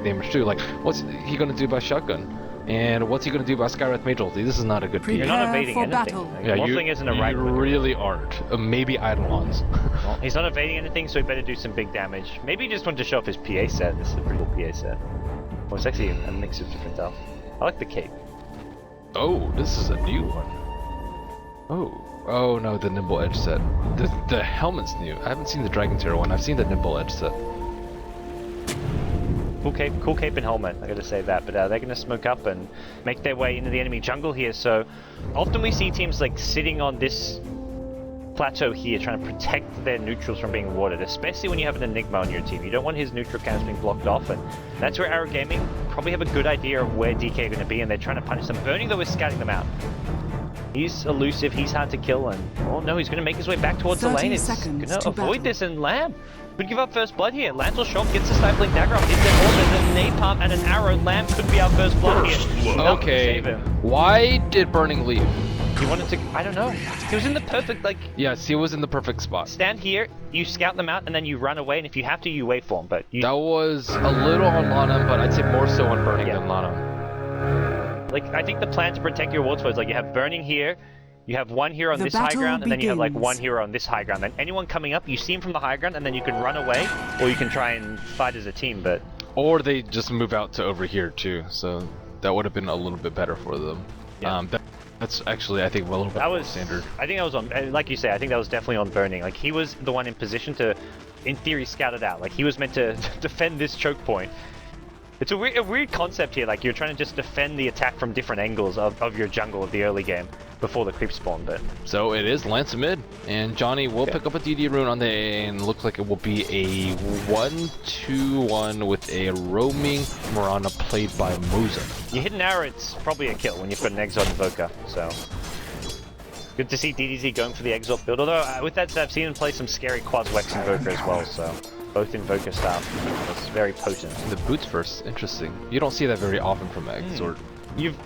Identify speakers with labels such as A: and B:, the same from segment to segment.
A: psychic damage too. Like, what's he gonna do by shotgun? And what's he gonna do by Skywrath Mage Ulti? This is not a good
B: You're
A: PA.
B: not evading anything. Like,
A: Yeah,
B: Morphling isn't a right
A: you
B: winger.
A: really aren't. Maybe Eidolons.
B: Well, he's not evading anything, so he better do some big damage. Maybe he just wanted to show off his PA set. This is a pretty cool PA set. Well, it's actually a mix of different stuff. I like the cape.
A: Oh, this is a new one. Oh no, the Nimble Edge set. The helmet's new. I haven't seen the Dragon Terror one. I've seen the Nimble Edge set.
B: Cool cape and helmet, I gotta say that, but they're gonna smoke up and make their way into the enemy jungle here, so often we see teams like sitting on this plateau here trying to protect their neutrals from being warded, especially when you have an Enigma on your team. You don't want his neutral cannons being blocked off, and that's where Arrow Gaming probably have a good idea of where DK are gonna be, and they're trying to punish them. Burning though is scouting them out. He's elusive, he's hard to kill, and oh no, he's gonna make his way back towards the lane. It's gonna avoid this, and Lamb could give up first blood here. Lance will shock, gets the stifling dagger off, hits it all, there's a napalm and an arrow. Lamb could be our first blood here.
A: Okay, why did Burning leave?
B: He wanted to, I don't know. He was in the perfect, like...
A: Yes, he was in the perfect spot.
B: Stand here, you scout them out, and then you run away, and if you have to, you wait for them, but you...
A: That was a little on Lana, but I'd say more so on Burning than Lana.
B: Like, I think the plan to protect your wards is like you have Burning here, you have one hero on this high ground, and then you have like one hero on this high ground. Then anyone coming up, you see him from the high ground, and then you can run away, or you can try and fight as a team, but...
A: Or they just move out to over here too, so that would have been a little bit better for them.
B: Yeah.
A: That's actually, I think, a little bit standard.
B: I think that was on, like you say, I think that was definitely on Burning. Like, he was the one in position to, in theory, scout it out. Like, he was meant to defend this choke point. It's a weird concept here, like, you're trying to just defend the attack from different angles of your jungle of the early game before the creep spawn, but... So
A: it is Lance mid, and Johnny will pick up a DD rune on the A, and looks like it will be a 1-2-1 with a roaming Mirana played by Moza.
B: You hit an arrow, it's probably a kill when you've got an Exalt Invoker, so... Good to see DDZ going for the Exalt build, although with that said, I've seen him play some scary Quas-Wex Invoker as well, so... Both Invoker stuff. It's very potent.
A: The boots first, interesting. You don't see that very often from Exort.
B: You've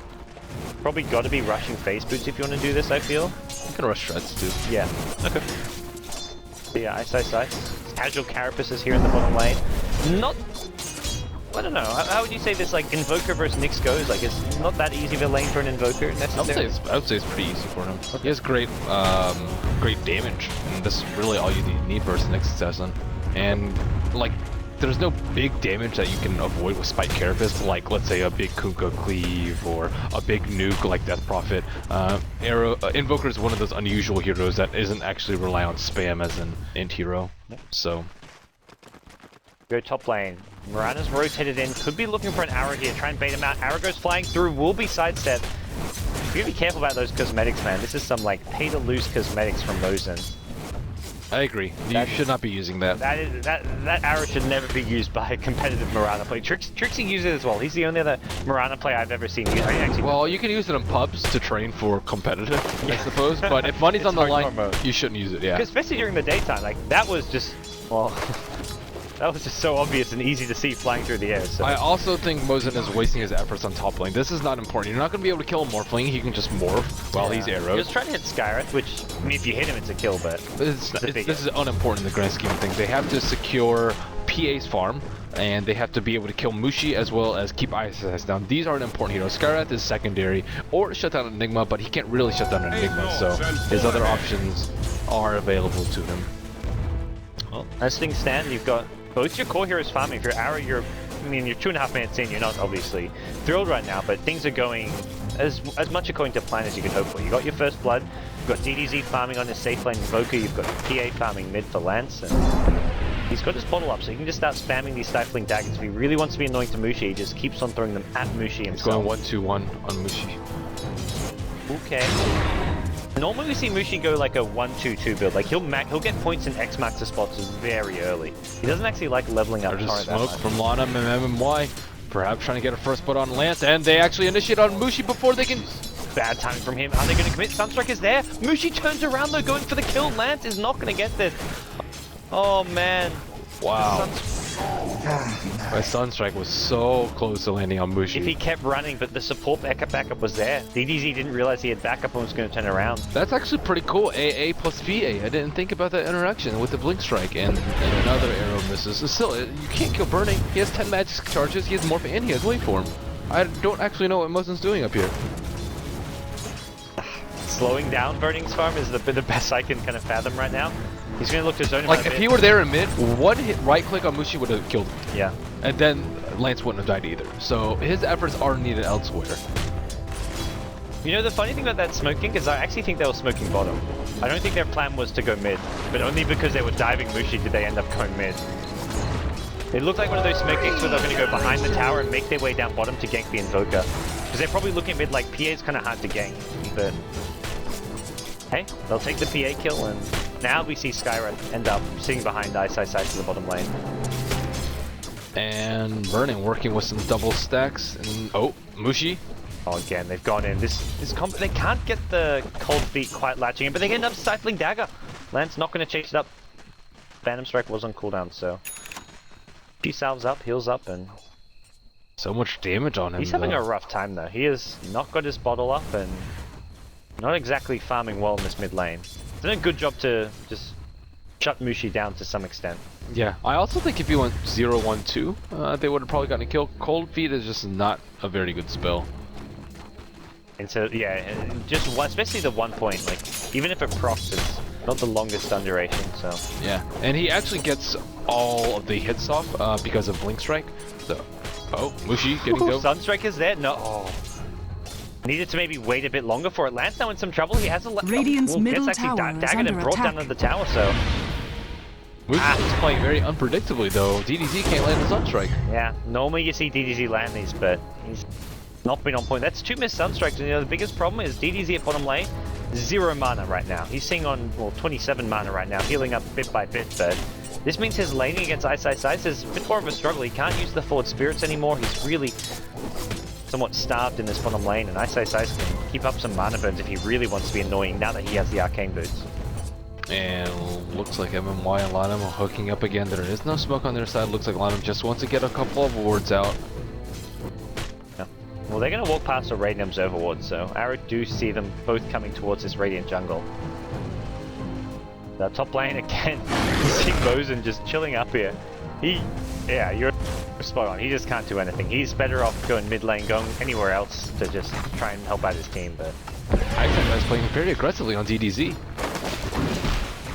B: probably got to be rushing phase boots if you want to do this, I feel.
A: You can rush shreds too.
B: Yeah. Okay. But yeah, ice. Casual Carapace is here in the bottom lane. Not... I don't know. How would you say this, like, Invoker versus Nyx goes? Like, it's not that easy of a lane for an Invoker, necessarily?
A: I would say it's pretty easy for him. Okay. He has great damage, and this is really all you need versus Nyx Assassin. And, like, there's no big damage that you can avoid with Spike Carapace, like, let's say, a big Kunkka Cleave or a big nuke like Death Prophet. Invoker is one of those unusual heroes that isn't actually rely on spam as an int hero, so...
B: Go top lane. Mirana's rotated in, could be looking for an arrow here, try and bait him out. Arrow goes flying through, will be sidestep. You gotta be careful about those cosmetics, man. This is some, like, pay-to-lose cosmetics from Mozen.
A: I agree. You should not be using that.
B: That arrow should never be used by a competitive Mirana player. Trixie uses it as well. He's the only other Mirana player I've ever seen use it.
A: Well, you can use it in pubs to train for competitive, I suppose. But if money's on the line, you shouldn't use it. Yeah.
B: Especially during the daytime, like that was just that was just so obvious and easy to see flying through the air. So.
A: I also think Mozen is wasting his efforts on top lane. This is not important. You're not going to be able to kill a Morphling. He can just morph while he's arrowed.
B: He was trying to hit Skywrath, which, I mean, if you hit him, it's a kill, but...
A: This is unimportant in the grand scheme of things. They have to secure PA's farm, and they have to be able to kill Mushi as well as keep ISS down. These aren't important heroes. Skywrath is secondary, or shut down Enigma, but he can't really shut down Enigma, so his other options are available to him.
B: Well, as things stand, you've got both your core heroes farming. If you're Arrow, you're 2.5 minutes in, you're not obviously thrilled right now, but things are going as much according to plan as you can hope for. You got your first blood, you've got DDZ farming on his safe lane Invoker, you've got PA farming mid for Lance, and he's got his bottle up, so he can just start spamming these stifling daggers. If he really wants to be annoying to Mushi, he just keeps on throwing them at Mushi himself.
A: He's going 1-2-1 on Mushi.
B: Okay. Normally we see Mushi go like a 1-2-2 build, like he'll get points in X-Maxer spots very early. He doesn't actually like leveling up.
A: There's just smoke from Lana and MMY, perhaps trying to get a first blood on Lance, and they actually initiate on Mushi before they can...
B: Bad timing from him. Are they going to commit? Sunstrike is there. Mushi turns around though, going for the kill. Lance is not going to get this. Oh man.
A: Wow. My Sunstrike was so close to landing on Mushi.
B: If he kept running, but the support backup was there. DDZ didn't realize he had backup and was going to turn around.
A: That's actually pretty cool. AA plus VA. I didn't think about that interaction with the Blink Strike and another arrow misses. And still, you can't kill Burning. He has 10 magic charges, he has Morph, and he has Waveform. I don't actually know what Mozen's doing up here.
B: Slowing down Burning's farm is the best I can kind of fathom right now. He's going to look to zone him.
A: Like, if he were there in mid, one hit right click on Mushi would have killed him.
B: Yeah.
A: And then Lance wouldn't have died either. So his efforts are needed elsewhere.
B: You know, the funny thing about that smoking is I actually think they were smoking bottom. I don't think their plan was to go mid, but only because they were diving Mushi did they end up going mid. It looked like one of those smoke kicks where they're going to go behind the tower and make their way down bottom to gank the Invoker. Because they're probably looking at mid like PA is kind of hard to gank, but hey, they'll take the PA kill, and now we see Skyra end up sitting behind IceiceiceIce in the bottom lane.
A: And Burning working with some double stacks, and oh, Mushi.
B: Oh, again, they've gone in. They can't get the cold feet quite latching in, but they end up stifling Dagger. Lance not going to chase it up. Phantom Strike was on cooldown, so he salves up, heals up, and
A: so much damage on him.
B: He's having a rough time though. He has not got his bottle up and not exactly farming well in this mid lane. He's done a good job to just shut Mushi down to some extent.
A: Yeah, I also think if he went 0-1-2, they would have probably gotten a kill. Cold Feet is just not a very good spell.
B: And so, yeah, and just especially the 1 point, like, even if it procs, it's not the longest stun duration, so.
A: Yeah, and he actually gets all of the hits off because of Blink Strike. So, oh, Mushi getting dope.
B: Sunstrike is there? No. Oh. Needed to maybe wait a bit longer for it. Lance now in some trouble. He has a
C: Radiant's middle tower
B: daggered and brought down to the tower, so.
A: Mushi's playing very unpredictably though. DDZ can't land a Sunstrike.
B: Yeah, normally you see DDZ land these, but he's not been on point. That's 2 missed Sunstrikes, and you know, the biggest problem is DDZ at bottom lane, 0 mana right now. He's seeing on, well, 27 mana right now, healing up bit by bit, but this means his laning against IceiceiceIce is a bit more of a struggle. He can't use the forward spirits anymore. He's really somewhat starved in this bottom lane, and IceiceiceIce can keep up some mana burns if he really wants to be annoying now that he has the arcane boots.
A: And looks like MMY and Lanham are hooking up again. There is no smoke on their side. Looks like Lanham just wants to get a couple of wards out.
B: Yeah. Well, they're going to walk past the Radiant Observer ward, so Arrow do see them both coming towards this Radiant jungle. The top lane again, you see Mozen just chilling up here. Yeah, you're spot on. He just can't do anything. He's better off going mid lane, going anywhere else to just try and help out his team, but
A: IceiceiceIce playing very aggressively on DDZ.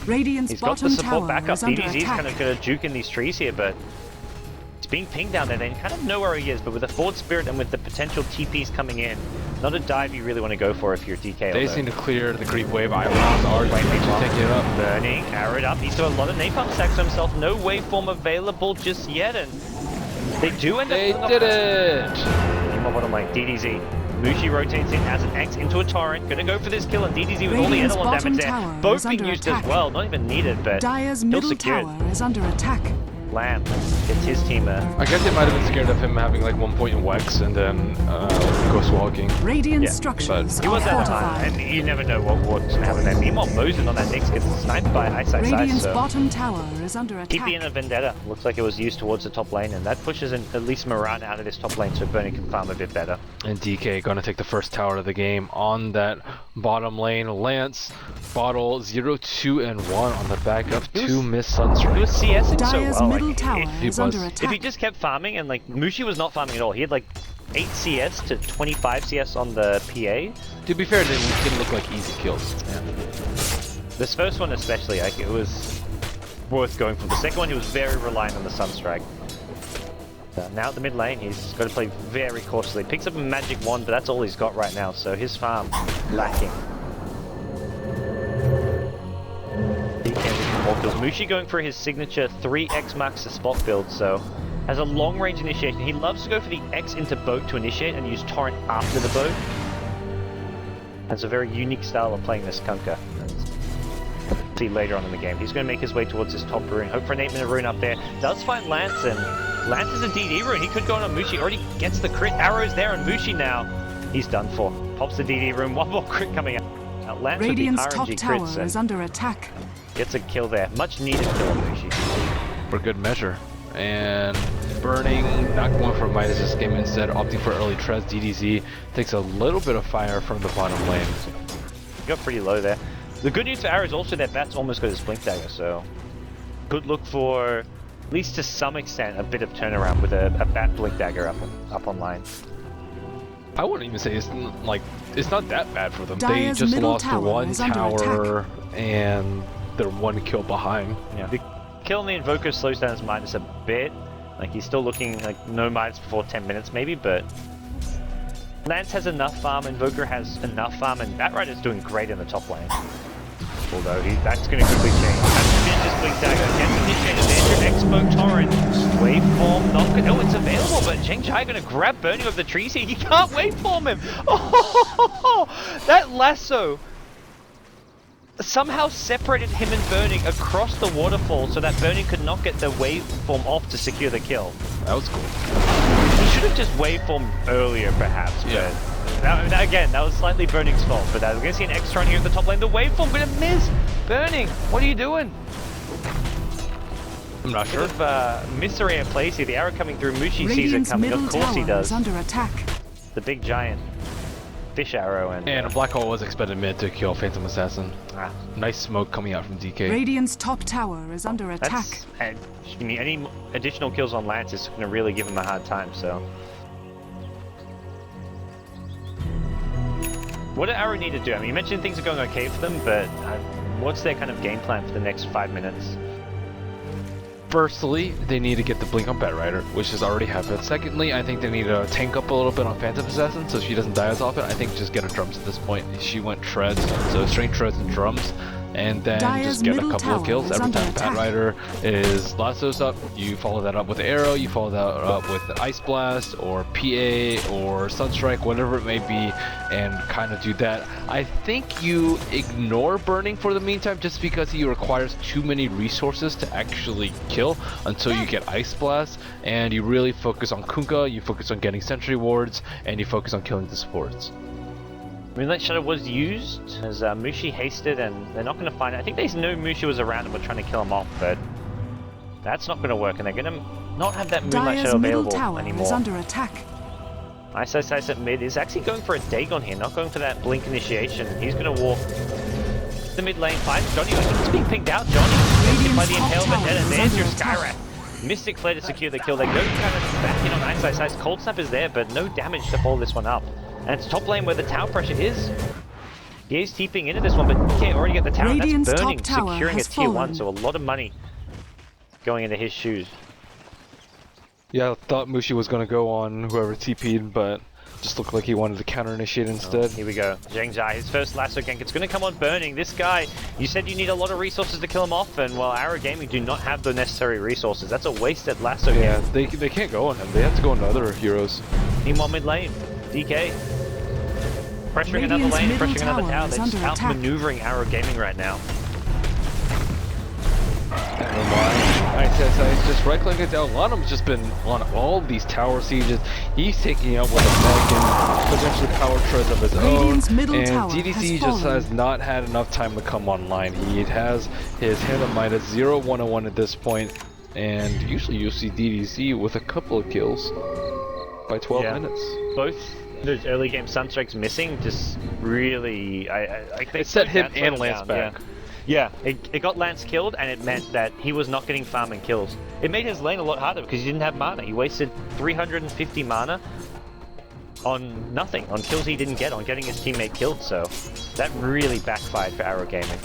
C: Radiant's
B: he's got the
C: bottom
B: support
C: tower
B: back up.
C: is under
B: DDZ's
C: attack.
B: kind of going to juke in these trees here, but he's being pinged down there. They kind of know where he is, but with the forward spirit and with the potential TPs coming in, not a dive you really want to go for if you're DK.
A: They seem to clear the creep wave. Iron's already taking it up.
B: Burning, arrowed up. He's got a lot of napalm stacks to himself. No waveform available just yet, and they do end up.
A: They did it.
B: Bottom lane, DDZ. Mushi rotates in, has an X into a torrent, gonna go for this kill, and DDZ with all the
C: Radiant's
B: Edelon
C: bottom
B: damage
C: tower
B: there. Both
C: is
B: being
C: under
B: used
C: attack.
B: as well, not even needed, but
C: Dire's
B: still
C: middle
B: secured.
C: tower is under attack.
B: Lamb gets his team
A: I guess they might have been scared of him having like 1 point in Wex and then Ghost Walking.
C: Radiant
B: Yeah,
C: structures
B: he
C: are
B: was at the
C: fortified.
B: time, and you never know what's gonna happen there. Meanwhile, Mozen on that Nyx gets sniped by IceiceiceIce,
C: Radiant's
B: so
C: bottom tower is under attack.
B: TP in a Vendetta looks like it was used towards the top lane, and that pushes in at least Moran out of this top lane so Bernie can farm a bit better.
A: And DK gonna take the first tower of the game on that bottom lane. Lance, bottle 0, 2, and 1 on the back of 2 missed
B: He was
A: Sunstrikes.
B: CSing so
C: Dire's
B: well.
C: middle
B: Like,
C: tower
A: he
C: is
A: was.
C: under
B: if
C: attack.
B: he just kept farming, and like Mushi was not farming at all, he had like 8 CS to 25 CS on the PA.
A: To be fair, they didn't look like easy kills.
B: Yeah. This first one especially, like, it was worth going for. The second one, he was very reliant on the Sunstrike. Now at the mid lane, he's got to play very cautiously. Picks up a magic wand, but that's all he's got right now, so his farm lacking. Mushi going for his signature 3x max to spot build, so has a long range initiation. He loves to go for the X into boat to initiate and use torrent after the boat. Has a very unique style of playing this Kunkka. See later on in the game. He's going to make his way towards his top rune. Hope for an 8-minute rune up there. Does find Lance, and Lance is a DD rune. He could go on Mushi. Already gets the crit. Arrows there on Mushi now. He's done for. Pops the DD rune. One more crit coming out. Now Lance
C: Radiant's
B: with the
C: top
B: RNG
C: tower
B: crits
C: is
B: and
C: under attack.
B: gets a kill there. Much needed kill on Mushi.
A: For good measure. And Burning, not going for Midas this game, instead opting for early Trez. DDZ takes a little bit of fire from the bottom lane.
B: He got pretty low there. The good news for Arrow is also that Bat's almost got his Blink Dagger, so could look for at least to some extent, a bit of turnaround with a Bat Blink Dagger up online.
A: I wouldn't even say it's like it's not that bad for them.
C: Dire's
A: they just
C: middle
A: lost
C: tower
A: one
C: is under
A: tower and they're one kill behind.
B: Yeah. The kill on the Invoker slows down his minus a bit. Like he's still looking like no minus before 10 minutes maybe, but Lance has enough farm, Invoker has enough farm, and Batrider's doing great in the top lane. Although that's going to quickly change. Has to finish this Blink Dagger, gets initiated there, Expo Torrent, waveform, not good. Oh, it's available, but Zheng Jai going to grab Burning of the trees here. He can't waveform him. Oh, that lasso somehow separated him and Burning across the waterfall so that Burning could not get the waveform off to secure the kill.
A: That was cool.
B: He should have just waveformed earlier, perhaps,
A: Yeah.
B: but again, that was slightly Burning's fault. But we're going to see an X-Tron here at the top lane. The waveform going to miss! Burning, what are you doing?
A: I'm not sure.
B: Bit of misarray in place here. The arrow coming through. Mushi sees it coming. Of course he does.
C: Is under attack.
B: The big giant fish arrow and
A: And a Black Hole was expected mid to kill Phantom Assassin. Nice smoke coming out from DK.
C: Radiant's top tower is under attack.
B: And any additional kills on Lance is going to really give him a hard time. So, what do Arrow need to do? I mean, you mentioned things are going okay for them, but what's their kind of game plan for the next 5 minutes?
A: Firstly, they need to get the blink on Batrider, which has already happened. Secondly, I think they need to tank up a little bit on Phantom Assassin so she doesn't die as often. I think just get her drums at this point. She went treads, so strength treads and drums. And then
C: Dire's
A: just get a
C: middle
A: couple of
C: tower
A: kills.
C: is
A: Every
C: under
A: time
C: attack.
A: Batrider is lassos up, you follow that up with Arrow, you follow that up with Ice Blast, or PA, or Sunstrike, whatever it may be, and kind of do that. I think you ignore Burning for the meantime just because he requires too many resources to actually kill until you get Ice Blast, and you really focus on Kunkka, you focus on getting Sentry Wards, and you focus on killing the supports.
B: Moonlight Shadow was used as Mushi hasted, and they're not going to find it. I think they know Mushi was around and were trying to kill him off, but that's not going to work, and they're going to not have that Moonlight
C: Dire's
B: Shadow
C: middle
B: available
C: tower
B: anymore.
C: is under attack.
B: iceiceice at mid is actually going for a Dagon here, not going for that Blink initiation. He's going to walk the mid lane, finds Johnny, who's being pinged out. Johnny gets hit by the
C: Radiant's top
B: Impalement,
C: tower
B: and
C: is
B: there's your
C: under attack.
B: Skyrath. Mystic Flare to secure the kill. They go kind of back in on iceiceice. Cold Snap is there, but no damage to follow this one up. And it's top lane where the tower pressure is. He is TPing into this one, but he can't already get the tower.
C: Radiant's
B: That's Burning,
C: top tower
B: securing a
C: has
B: tier 1,
C: fallen.
B: so a lot of money going into his shoes.
A: Yeah, I thought Mushi was going to go on whoever TP'd, but just looked like he wanted to counter-initiate instead.
B: Here we go. Zheng Jai, his first lasso gank. It's going to come on Burning. This guy, you said you need a lot of resources to kill him off, and well, Arrow Gaming do not have the necessary resources. That's a wasted lasso
A: Yeah,
B: gank.
A: they can't go on him. They have to go on other heroes.
B: Meanwhile, mid lane, DK. Pressuring another
C: Radiant's
B: lane,
C: middle
B: pressuring another
C: tower
B: tower.
C: is
B: They're just
C: under attack.
B: outmaneuvering Arrow Gaming right now.
A: iceiceice just right-clicking it down. Lanham's just been on all these tower sieges. He's taking out with a mech and potentially power treads of his own.
C: Radiant's middle
A: And
C: tower
A: DDC
C: has
A: just
C: fallen.
A: has not had enough time to come online. He has his hand of Midas 0-101 at this point, and usually you'll see DDC with a couple of kills by 12
B: Yeah.
A: minutes.
B: Both those early game Sunstrikes missing just really,
A: It set him and Lance back.
B: Yeah, it got Lance killed, and it meant that he was not getting farm and kills. It made his lane a lot harder because he didn't have mana. He wasted 350 mana on nothing, on kills he didn't get, on getting his teammate killed, so that really backfired for Arrow Gaming.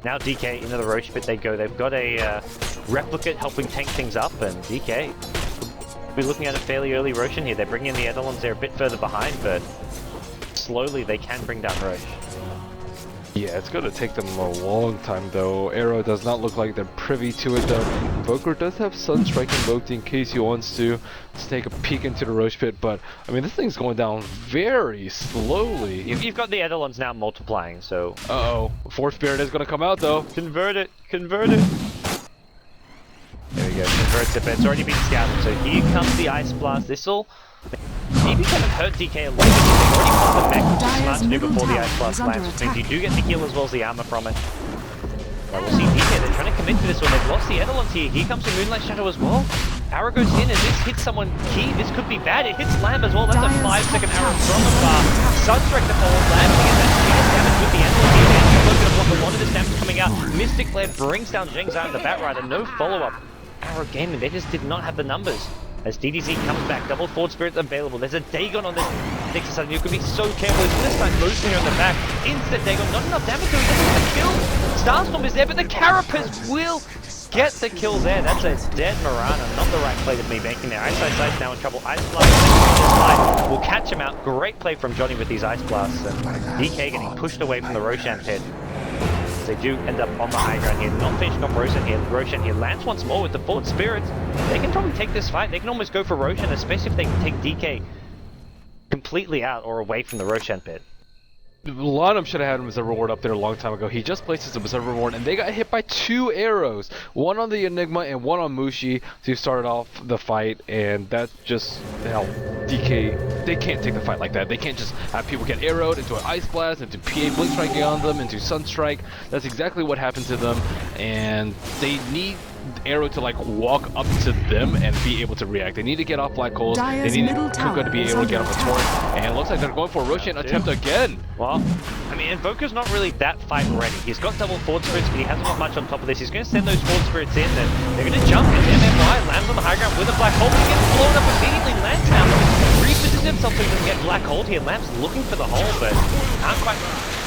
B: Now DK into the Roche pit they go. They've got a Replicate helping tank things up, and DK we're looking at a fairly early Roshan here. They're bringing in the Eidolons, they're a bit further behind, but slowly they can bring down Roche.
A: Yeah, it's going to take them a long time though. Arrow does not look like they're privy to it though. Invoker does have Sunstrike invoked in case he wants to take a peek into the Roche pit, but I mean this thing's going down very slowly.
B: You've got the Eidolons now multiplying, so...
A: Uh-oh. Force Spirit is going to come out though.
B: Convert it! Convert it! There we go, converts it, but it's already been scouted, so here comes the Ice Blast. This'll maybe kind of hurt DK a little bit. They've already popped the mech, which is smart to do before the Ice Blast lands, which means you do get the heal as well as the armor from it. Well, we'll see DK, they're trying to commit to this one. They've lost the Eidolons here. Here comes the Moonlight Shadow as well. Arrow goes in, and this hits someone key. This could be bad. It hits Lamb as well. That's a 5-second arrow from afar. Sunstrike to follow. Lamb to get that speed damage with the Eidolon here. And he's going to block a lot of this damage coming out. Mystic Flare brings down Zheng Zhai and the Batrider. No follow-up Arrow Gaming, they just did not have the numbers. As DDZ comes back, double forward spirits available. There's a Dagon on this Nyx Assassin. You could be so careful. He's going to start moosing her on the back. Instant Dagon, not enough damage, so he doesn't get the kill. Starstorm is there, but the Carapace will get the kill there. That's a dead Mirana. Not the right play to be making there. Ice now in trouble. Ice Blast will catch him out. Great play from Johnny with these Ice Blasts. And DK getting pushed away from the Roshan pit. They do end up on the high ground here, not finishing off Roshan here. Roshan here lands once more with the Forward Spirits. They can probably take this fight. They can almost go for Roshan, especially if they can take DK completely out or away from the Roshan pit.
A: A lot of them should have had him as a reward up there a long time ago. He just placed his observer reward, and they got hit by 2 arrows. One on the Enigma and one on Mushi to start off the fight, and that's just, hell, DK, they can't take the fight like that. They can't just have people get arrowed into an Ice Blast, into PA Blink Striking on them, into Sunstrike. That's exactly what happened to them, and they need Arrow to like walk up to them and be able to react. They need to get off Black Holes. They need Kuka to be able to get off a torrent, and it looks like they're going for a Roshan attempt again.
B: Well, I mean, Invoker's not really that fight ready. He's got double Forward Spirits, but he hasn't got much on top of this. He's going to send those Forward Spirits in, and they're going to jump in. MMY lands on the high ground with a Black Hole. He gets blown up immediately. Lance now repositions himself so he can get Black Hole here. Lance looking for the hole, but can't quite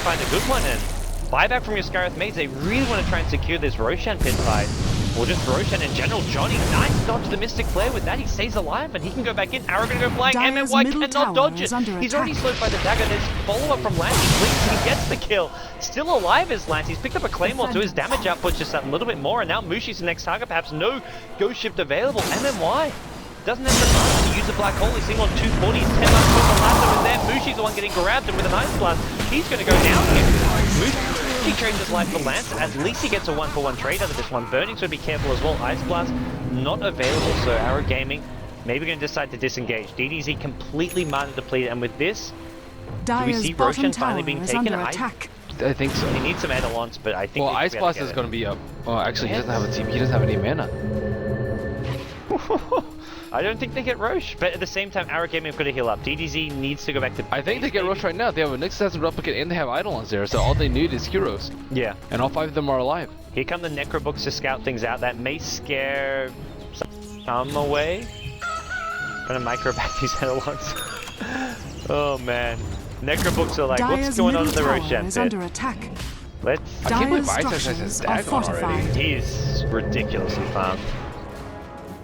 B: find a good one. And buyback from your Scarith Maze. They really want to try and secure this Roshan pit fight. Or just Roshan in general. Johnny, nice dodge the Mystic Flare. With that, he stays alive and he can go back in. Arrow gonna go flying. MMY cannot dodge it. He's already slowed by the dagger. There's follow-up from Lance. He blinks and he gets the kill. Still alive is Lance. He's picked up a Claymore, so his damage output's just a little bit more. And now Mushi's the next target. Perhaps no Ghost Shift available. MMY doesn't have the time to use a Black Hole. He's sitting on 240. 10 left for the lasso is there. Mushi's the one getting grabbed, and with an Ice Blast, he's gonna go down here. He trades his life for Lance. At least he gets a 1-for-1 trade out of this one. Burning's going to be careful as well. Ice Blast not available, so Arrow Gaming maybe going to decide to disengage. DDZ completely mana depleted, and with this, do we see Roshan finally being taken?
A: I think so.
B: He needs some Eidolons, but I think.
A: Well, Ice Blast is going to be up. Well, actually, he doesn't have a team. He doesn't have any mana.
B: I don't think they get Roche, but at the same time, Arrow Gaming have got to heal up. DDZ needs to go back to.
A: I think they get Roche right now. They have a Nyx Assassin replicate and they have Eidolons there, so all they need is heroes.
B: Yeah.
A: And all 5 of them are alive.
B: Here come the Necrobooks to scout things out. That may scare some away. I'm trying to micro back these Eidolons. Oh man. Necrobooks are like, what's going on in the Roshan pit?
C: Under attack.
B: Let's.
A: I can't believe iceiceice has Dagon already.
B: He's ridiculously farmed.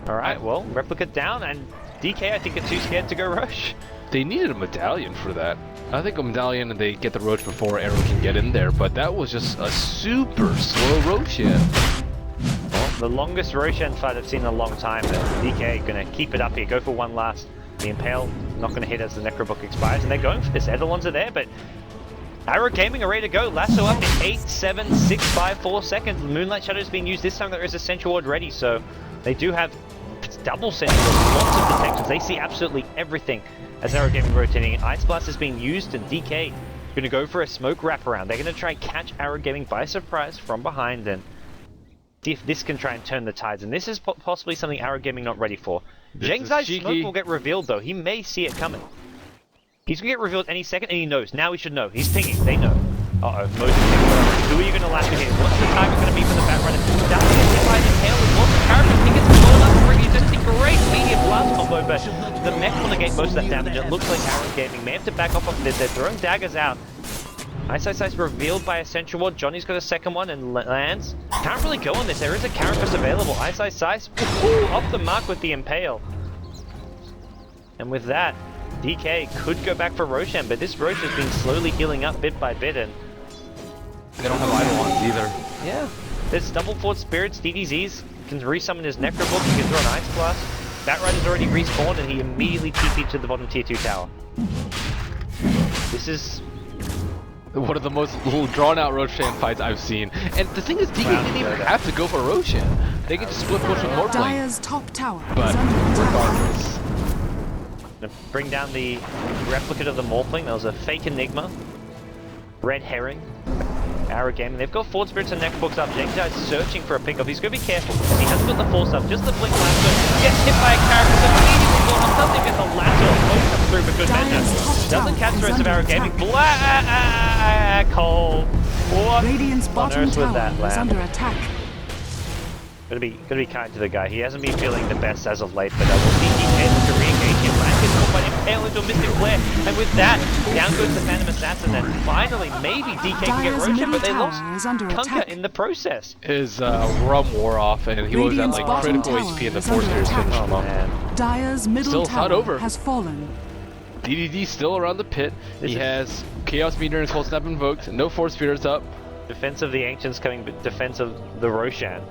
B: Alright, well, Replicate down, and DK I think are too scared to go Roche.
A: They needed a medallion for that. I think a medallion and they get the Roche before Arrow can get in there, but that was just a super slow Roshan.
B: Well, the longest Roshan fight I've seen in a long time, but DK gonna keep it up here, go for one last. The Impale not gonna hit as the Necrobook expires, and they're going for this. Eidolons are there, but Arrow Gaming are ready to go. Lasso up in 8, 7, 6, 5, 4 seconds. Moonlight Shadow is being used. This time there is a Central Ward ready, so they do have double Central Ward, lots of detections. They see absolutely everything as Arrow Gaming rotating. Ice Blast is being used, and DK going to go for a smoke wraparound. They're going to try and catch Arrow Gaming by surprise from behind and see if this can try and turn the tides. And this is possibly something Arrow Gaming not ready for. Zhengzai's smoke will get revealed though. He may see it coming. He's going to get revealed any second, and he knows. Now he should know. He's pinging. They know. Uh-oh. Who are you going to lasso here? What's the target going to be for the back runner? Down to get hit by an Impale as well. The character think it's blown up already. Just a great medium blast combo, but the mech will negate most of that damage. It looks like Arrow Gaming may have to back off of this. They're throwing daggers out. Iceiceice revealed by a Central Ward. Johnny's got a second one and lands. Can't really go on this. There is a Carapace available. Iceiceice off the mark with the Impale. And with that, DK could go back for Roshan, but this Roche has been slowly healing up bit by bit, and
A: they don't have Eidolons either.
B: Yeah, there's double Forward Spirits. DDZs can resummon his Necrobook. He can throw an Ice Blast. Batrider's already respawned, and he immediately TP'd to the bottom tier 2 tower. This is
A: one of the most drawn-out Roshan fights I've seen. And the thing is, DK didn't even have to go for Roshan. They could just split push with Mortblade.
C: Dire's top tower.
A: But regardless.
B: Bring down the replicate of the Morphling. That was a fake Enigma. Red Herring. Arrow Gaming. They've got Forward Spirits and Necrobooks up. Zhengzai is searching for a pickup. He's going to be careful. He hasn't got the Force up. Just the Blink Lasso. Gets hit by a character. Immediately blown up. Doesn't get the Lasso. Almost comes through for good measure. Doesn't catch the rest of Arrow Gaming. Black Hole. What
C: Radiant's
B: on
C: bottom
B: earth was
C: tower
B: that,
C: is
B: Lamb?
C: under attack.
B: Gotta be kind to the guy. He hasn't been feeling the best as of late, but we'll see DK look to re-engage him. Land gets caught by Impale into a Mystic Flare, and with that, down goes the Phantom Assassin, and finally, maybe DK can get
C: Dire's
B: Roshan,
C: middle
B: but they
C: tower
B: lost
C: is under
B: Kunkka
C: attack.
B: in the process.
A: His rum wore off, and he was at
C: Radiant's
A: like
C: bottom
A: critical
C: tower
A: HP, and the
C: is
A: Force
C: under
A: Spears
C: attack.
A: finished him
B: Oh
A: up.
B: man.
C: Dire's middle
A: Still, it's not
C: tower
A: over.
C: has fallen.
A: DDD still around the pit. He has Chaos Meter and Cold Snap invoked. No Force Spears up.
B: Defense of the Ancients coming, but defense of the Roshan.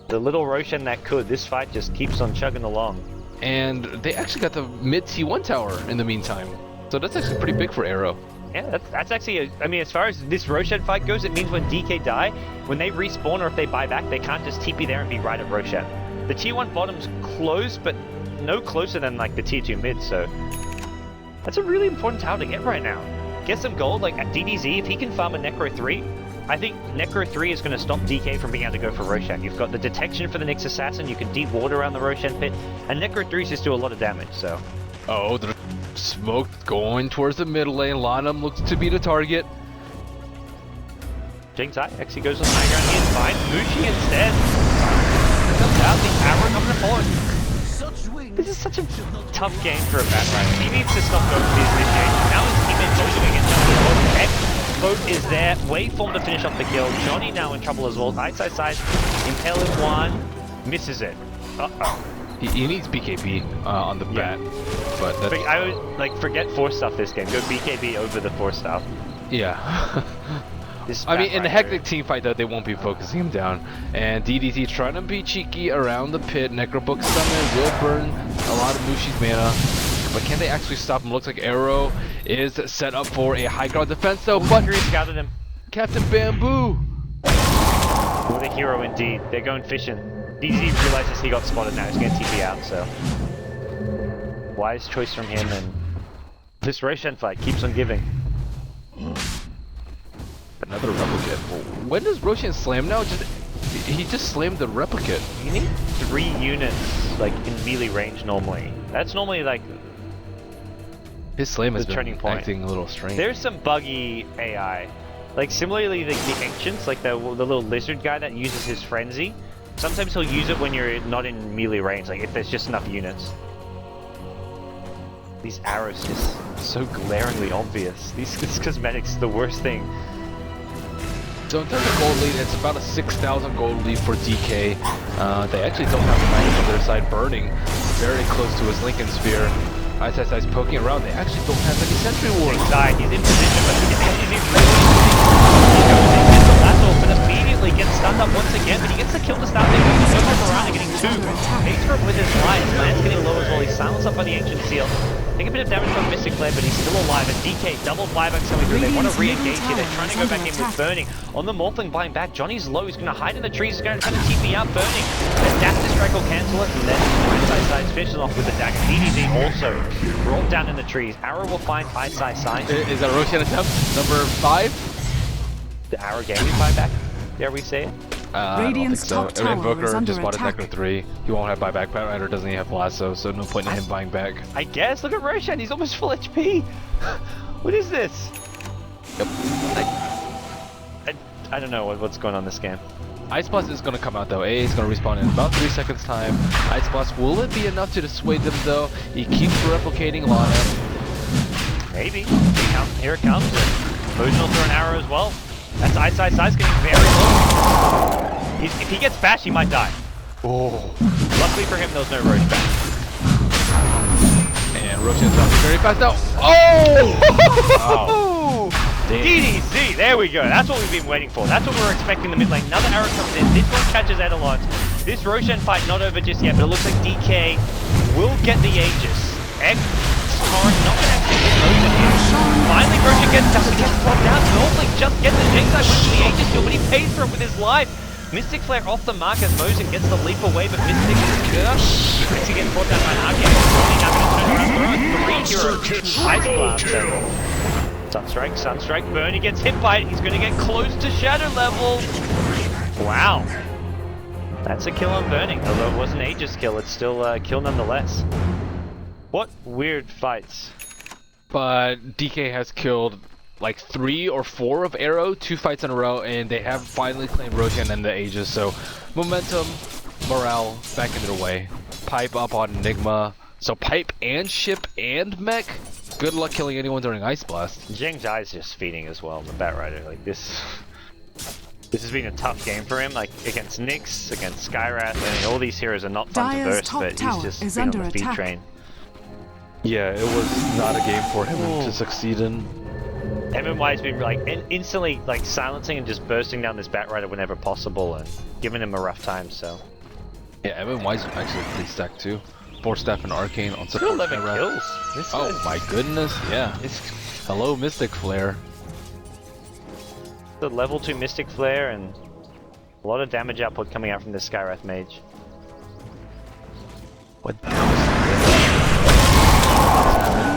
B: The little Roshan that could. This fight just keeps on chugging along.
A: And they actually got the mid T1 tower in the meantime. So that's actually pretty big for Arrow.
B: Yeah, that's actually, I mean, as far as this Roshan fight goes, it means when DK die, when they respawn or if they buy back, they can't just TP there and be right at Roshan. The Tier 1 bottom's close, but no closer than like the Tier 2 mid, so that's a really important tower to get right now. Get some gold, like at DDZ, if he can farm a Necro 3, I think Necro 3 is going to stop DK from being able to go for Roshan. You've got the detection for the Nyx Assassin, you can deep water around the Roshan pit, and Necro 3s just do a lot of damage, so.
A: Oh, the smoke going towards the middle lane. Lanham looks to be the target.
B: Jinx actually goes on the high ground, he is fine. Mushi instead. Comes out, the arrow coming to follow. This is such a tough game for a Batrider. He needs to stop going for his initiation. Now his teammates also going to get jumped as well. X boat is there, waveform to finish off the kill. Johnny now in trouble as well. Ice, Impale in one, misses it. Uh-oh.
A: He needs BKB on the bat, but that's...
B: I would like forget force stuff this game. Go BKB over the force stuff.
A: Yeah.
B: This
A: I mean, in the
B: Batrider-
A: hectic team fight though, they won't be focusing him down. And DDT trying to be cheeky around the pit. Necrobook Summon will burn a lot of Mushi's mana. But can they actually stop him? Looks like Arrow is set up for a high ground defense though, but
B: Valkyrie scouted him.
A: Captain Bamboo!
B: What a hero indeed. They're going fishing. DZ realizes he got spotted now. He's going to TP out, so. Wise choice from him, and this Roshan fight keeps on giving.
A: Another replicate. When does Roshan slam now? He just slammed the replicate.
B: You need 3 units, like, in melee range normally. That's normally, like,
A: His slam has
B: the turning
A: been
B: point.
A: acting a little strange.
B: There's some buggy AI. Like, similarly, the Ancients, like the little lizard guy that uses his Frenzy, sometimes he'll use it when you're not in melee range, like if there's just enough units. These arrows just so glaringly obvious. This cosmetic's the worst thing.
A: So in terms of gold lead, it's about a 6,000 gold lead for DK. They actually don't have the Magnus on their side burning very close to his Lincoln Sphere. Ice poking around. They actually don't have any sentry wards.
B: Inside, he's in position, but he's in really he goes in, gets the lasso, but immediately gets stunned up once again, but he gets the kill to start there. He's so much around and getting 2. Takes for him with his life. Land's getting low as well. He's silenced up by the Ancient Seal. Taking a bit of damage from Mystic Flare, but he's still alive. And DK, double buybacks coming through. They want to re-engage here. They're trying to go back in with Burning. On the Morphling buying back, Johnny's low. He's going to hide in the trees. He's going to try to TP out Burning. The Dash to Strike will cancel it. And then Ice finishes off with the dagger. DDD also brought down in the trees. Arrow will find Ice.
A: Is that a Roshan attempt? Number 5?
B: The Arrow gaming buyback. Dare we say it?
C: Radiant's top tower
A: Invoker
C: is under
A: just bought a
C: attack.
A: Necro 3. He won't have buyback. Batrider doesn't even have lasso, so no point in him buying back.
B: I guess. Look at Roshan. He's almost full HP. What is this?
A: Yep.
B: I don't know what's going on in this game.
A: Ice Blast is going to come out though. A is going to respawn in about 3 seconds time. Ice Blast, will it be enough to dissuade them though? He keeps replicating Lana.
B: Maybe. Here it comes. Poison will throw an arrow as well. That's Ice getting very low. If he gets bashed, he might die.
A: Oh.
B: Luckily for him, there's no Roche bash.
A: And Roshan's out very fast now. Oh!
B: DDZ, there we go. That's what we've been waiting for. That's what we were expecting in the mid lane. Another arrow comes in. This one catches Edelons. This Roshan fight not over just yet, but it looks like DK will get the Aegis. X Torrent not going to actually get Roshan here. Finally, Roshan gets dropped out. Normally just gets the Jinx went to the Aegis kill, but he pays for it with his life. Mystic Flare off the mark as Mosin gets the leap away, but Mystic is cursed. Actually gets brought down by Arcane. Now going to turn around, 3 heroes. Ice Blast. Sunstrike. Bernie gets hit by it. He's going to get close to shadow level. Wow. That's a kill on Burning. Although it was an Aegis kill, it's still a kill nonetheless. What weird fights.
A: But DK has killed like 3 or 4 of Arrow, 2 fights in a row, and they have finally claimed Roshan and the Aegis. So momentum, morale back in their way. Pipe up on Enigma. So pipe and ship and mech. Good luck killing anyone during Ice Blast.
B: Zheng Zhai is just feeding as well, the Batrider. Like this has been a tough game for him. Like against Nyx, against Skyrath. I mean, all these heroes are not fun to
C: Dire's
B: burst,
C: top
B: but he's
C: tower
B: just
C: is
B: been on
C: under
B: the feed
C: attack.
B: train.
A: Yeah, it was not a game for him to succeed in.
B: MMY's been like instantly like silencing and just bursting down this Batrider whenever possible and giving him a rough time. So
A: Yeah, MMY's actually pretty stacked too. 4 staff and arcane on support.
B: 11
A: Skyrath.
B: kills. This
A: Oh
B: is
A: my goodness, yeah. Hello, Mystic Flare.
B: the level 2 Mystic Flare and a lot of damage output coming out from the Skyrath Mage.
A: What the hell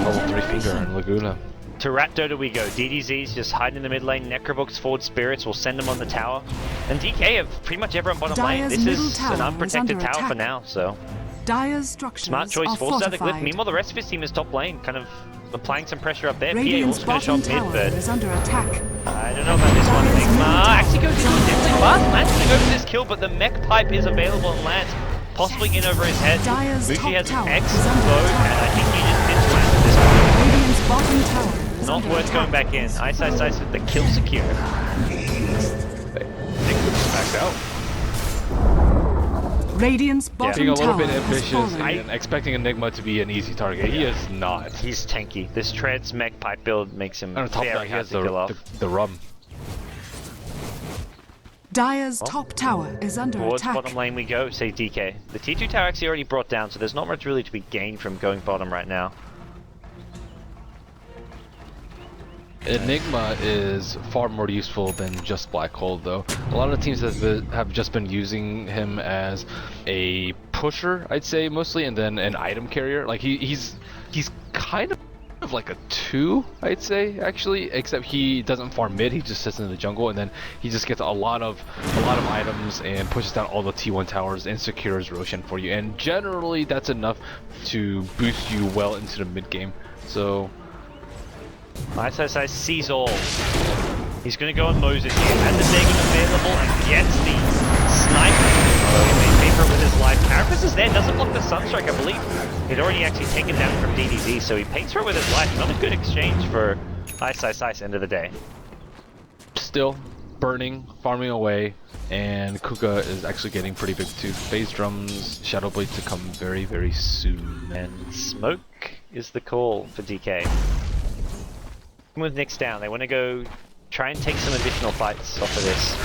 A: is Level 3 Finger and Laguna.
B: To Ratdoda we go. DDZ's just hiding in the mid lane. Necrobook's forward spirits will send them on the tower. And DK have pretty much everyone bottom lane.
C: Dire's
B: This
C: middle
B: is
C: tower
B: an
C: is
B: unprotected
C: under
B: tower for
C: attack.
B: now, so
C: Dire's structures
B: smart choice.
C: are
B: Forces out the glyph.
C: fortified.
B: Meanwhile, the rest of his team is top lane, kind of applying some pressure up there. PA
C: Radiant's
B: also gonna show
C: bottom
B: up mid,
C: tower
B: but
C: is under attack.
B: I don't know about this one.
C: Dire's middle tower
B: Actually goes
C: is
B: into
C: under
B: Dipstick
C: attack.
B: fast. Lance gonna go for this kill, but the mech pipe is available and Lance possibly in over his head.
C: Dire's
B: Mushi
C: top
B: has an
C: tower
B: X
C: is under
B: bow,
C: attack.
B: and I think he just ditched Lance at this point.
C: Radiant's bottom tower is
B: Not
C: under
B: worth
C: attack.
B: going back in. Ice with the kill secure.
A: Backed out.
C: Radiant's bottom
A: Being a little
C: tower
A: bit
C: has
A: ambitious
C: fallen.
A: and expecting Enigma to be an easy target. He is not.
B: He's tanky. This Treads mech pipe build makes him
A: And on top of
B: very
A: that, he
B: hard
A: has
B: to kill off.
A: the rum.
C: Dire's top tower is under
B: Towards
C: attack.
B: bottom lane we go, say DK. The T2 tower actually already brought down, so there's not much really to be gained from going bottom right now.
A: Enigma is far more useful than just Black Hole, though. A lot of teams have just been using him as a pusher, I'd say, mostly, and then an item carrier. Like he's kind of like a 2, I'd say, actually, except he doesn't farm mid. He just sits in the jungle, and then he just gets a lot of items and pushes down all the T1 towers and secures Roshan for you. And generally, that's enough to boost you well into the mid game. So.
B: IceIceIce sees all. He's going to go on Moses here. Has the Dagon available and gets the sniper. They paper with his life. Carapace is there, doesn't block the Sunstrike, I believe. He'd already actually taken down from DDZ, so he pays for it with his life. Not a good exchange for IceIceIce end of the day.
A: Still burning, farming away, and Kuka is actually getting pretty big too. Phase drums, Shadow Blade to come very, very soon.
B: And smoke is the call for DK. With Nyx down, they want to go try and take some additional fights off of this.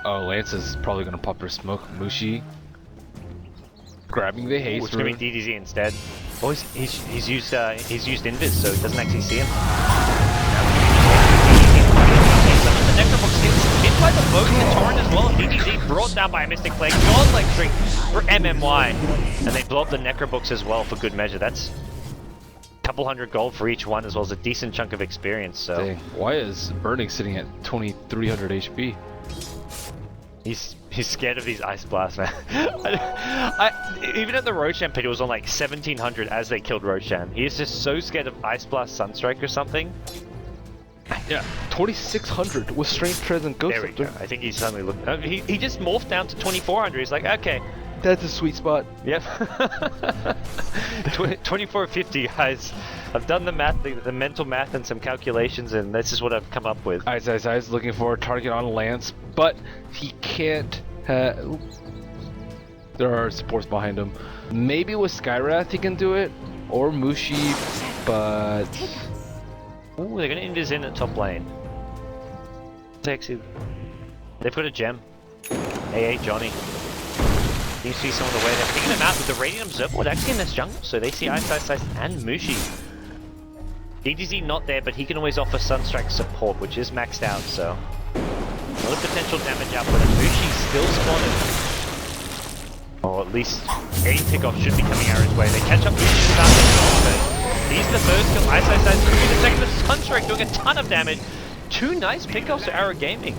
A: Oh, Lance is probably going to pop her smoke. Mushi grabbing the haste.
B: It's going to be DDZ instead. Oh, he's used Invis, so he doesn't actually see him. The Necrobox hit by the boat and the Torrent as well. DDZ brought down by a Mystic Plague. Godlike streak for MMY. And they blow up the Necrobooks as well for good measure. That's couple hundred gold for each one, as well as a decent chunk of experience. So
A: dang. Why is Burning sitting at 2300 HP?
B: he's scared of these ice blasts, man. Even at the Roshan pit, it was on like 1700 as they killed Roshan. He's just so scared of ice blast Sunstrike or something.
A: Yeah, 2600 with Strength Treads and Ghost
B: There we go.
A: Scepter.
B: I think he's suddenly looked. He just morphed down to 2400. He's like, okay.
A: That's a sweet spot.
B: Yep. 2450, guys. I've done the math, the mental math and some calculations, and this is what I've come up with.
A: IceIceIce looking for a target on Lance, but he can't. There are supports behind him. Maybe with Skyrath he can do it, or Mushi, but.
B: Ooh, they're gonna invis in at top lane. Sexy. They've got a gem. AA Johnny. You see some of the way they're picking them out with the Radiant Observer actually in this jungle, so they see IceIceIce and Mushi. DDZ not there, but he can always offer Sunstrike support, which is maxed out, so a lot of potential damage output, and Mushi's still spotted. Or at least a pickoff should be coming Aaron's way. They catch up Mushi's about to but he's the first kill. IceIceIce could be the second, but Sunstrike doing a ton of damage. 2 nice pickoffs to Arrow Gaming.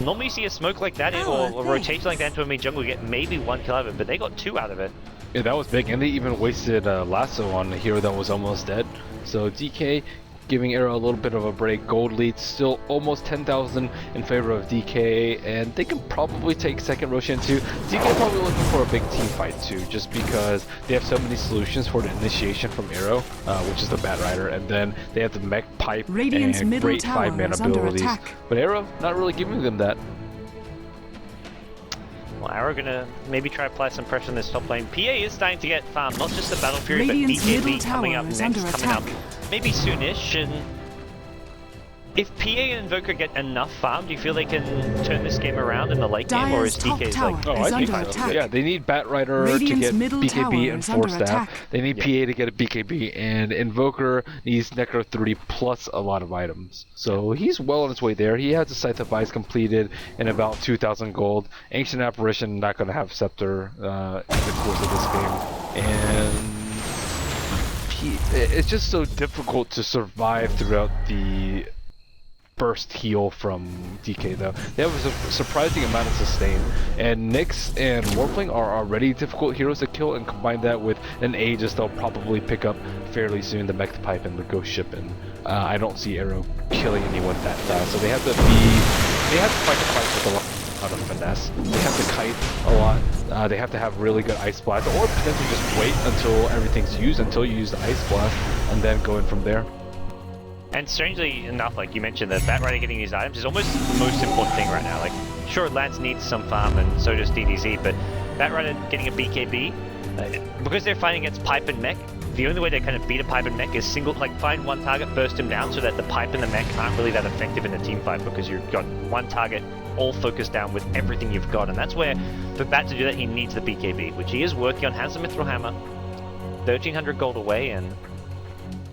B: Normally you see a smoke like that or a rotation like that into a mid jungle, you get maybe 1 kill out of it, but they got 2 out of it.
A: Yeah, that was big, and they even wasted Lasso on a hero that was almost dead. So DK giving Arrow a little bit of a break. Gold lead still almost 10,000 in favor of DK, and they can probably take second Roshan too. DK probably looking for a big team fight too, just because they have so many solutions for the initiation from Arrow, which is the Bat Rider, and then they have the mech pipe
C: Radiant's
A: and
C: middle
A: great
C: tower
A: 5-mana
C: is under
A: abilities.
C: attack.
A: But Arrow not really giving them that.
B: Well, Arrow gonna maybe try to apply some pressure on this top lane. PA is starting to get farmed, not just the Battle Fury,
C: Radiant's
B: but
C: middle
B: BKB coming
C: tower
B: up
C: is
B: next,
C: under
B: coming up
C: attack.
B: maybe soonish. And if PA and Invoker get enough farm, do you feel they can turn this game around in the late game, or is
C: Dyer's top
B: DK's
C: tower
B: like,
A: Oh,
C: is
A: I think
C: under
A: so.
C: attack.
A: Yeah, they need Bat Rider
C: Radiant's
A: to get
C: middle tower
A: BKB and
C: is
A: 4
C: under
A: staff.
C: attack.
A: They need PA to get a BKB, and Invoker needs Necro 3 plus a lot of items. So he's well on his way there. He has a Scythe of Ice completed in about 2,000 gold. Ancient Apparition not going to have Scepter in the course of this game. And it's just so difficult to survive throughout the burst heal from DK though. They have a surprising amount of sustain, and Nyx and Warpling are already difficult heroes to kill, and combine that with an Aegis they'll probably pick up fairly soon, the Mech Pipe and the Ghost Ship, and I don't see Arrow killing anyone that fast, so they have to fight the fight with a lot of finesse. They have to kite a lot. They have to have really good Ice Blast, or potentially just wait until everything's used, until you use the Ice Blast, and then go in from there.
B: And strangely enough, like you mentioned, the Bat Rider getting these items is almost the most important thing right now. Like, sure, Lance needs some farm, and so does DDZ, but Bat Rider getting a BKB, because they're fighting against Pipe and Mech, the only way to kind of beat a Pipe and Mech is find one target, burst him down, so that the Pipe and the Mech aren't really that effective in a team fight, because you've got one target all focused down with everything you've got, and that's where, for Bat to do that, he needs the BKB, which he is working on, has the Mithril Hammer, 1,300 gold away, and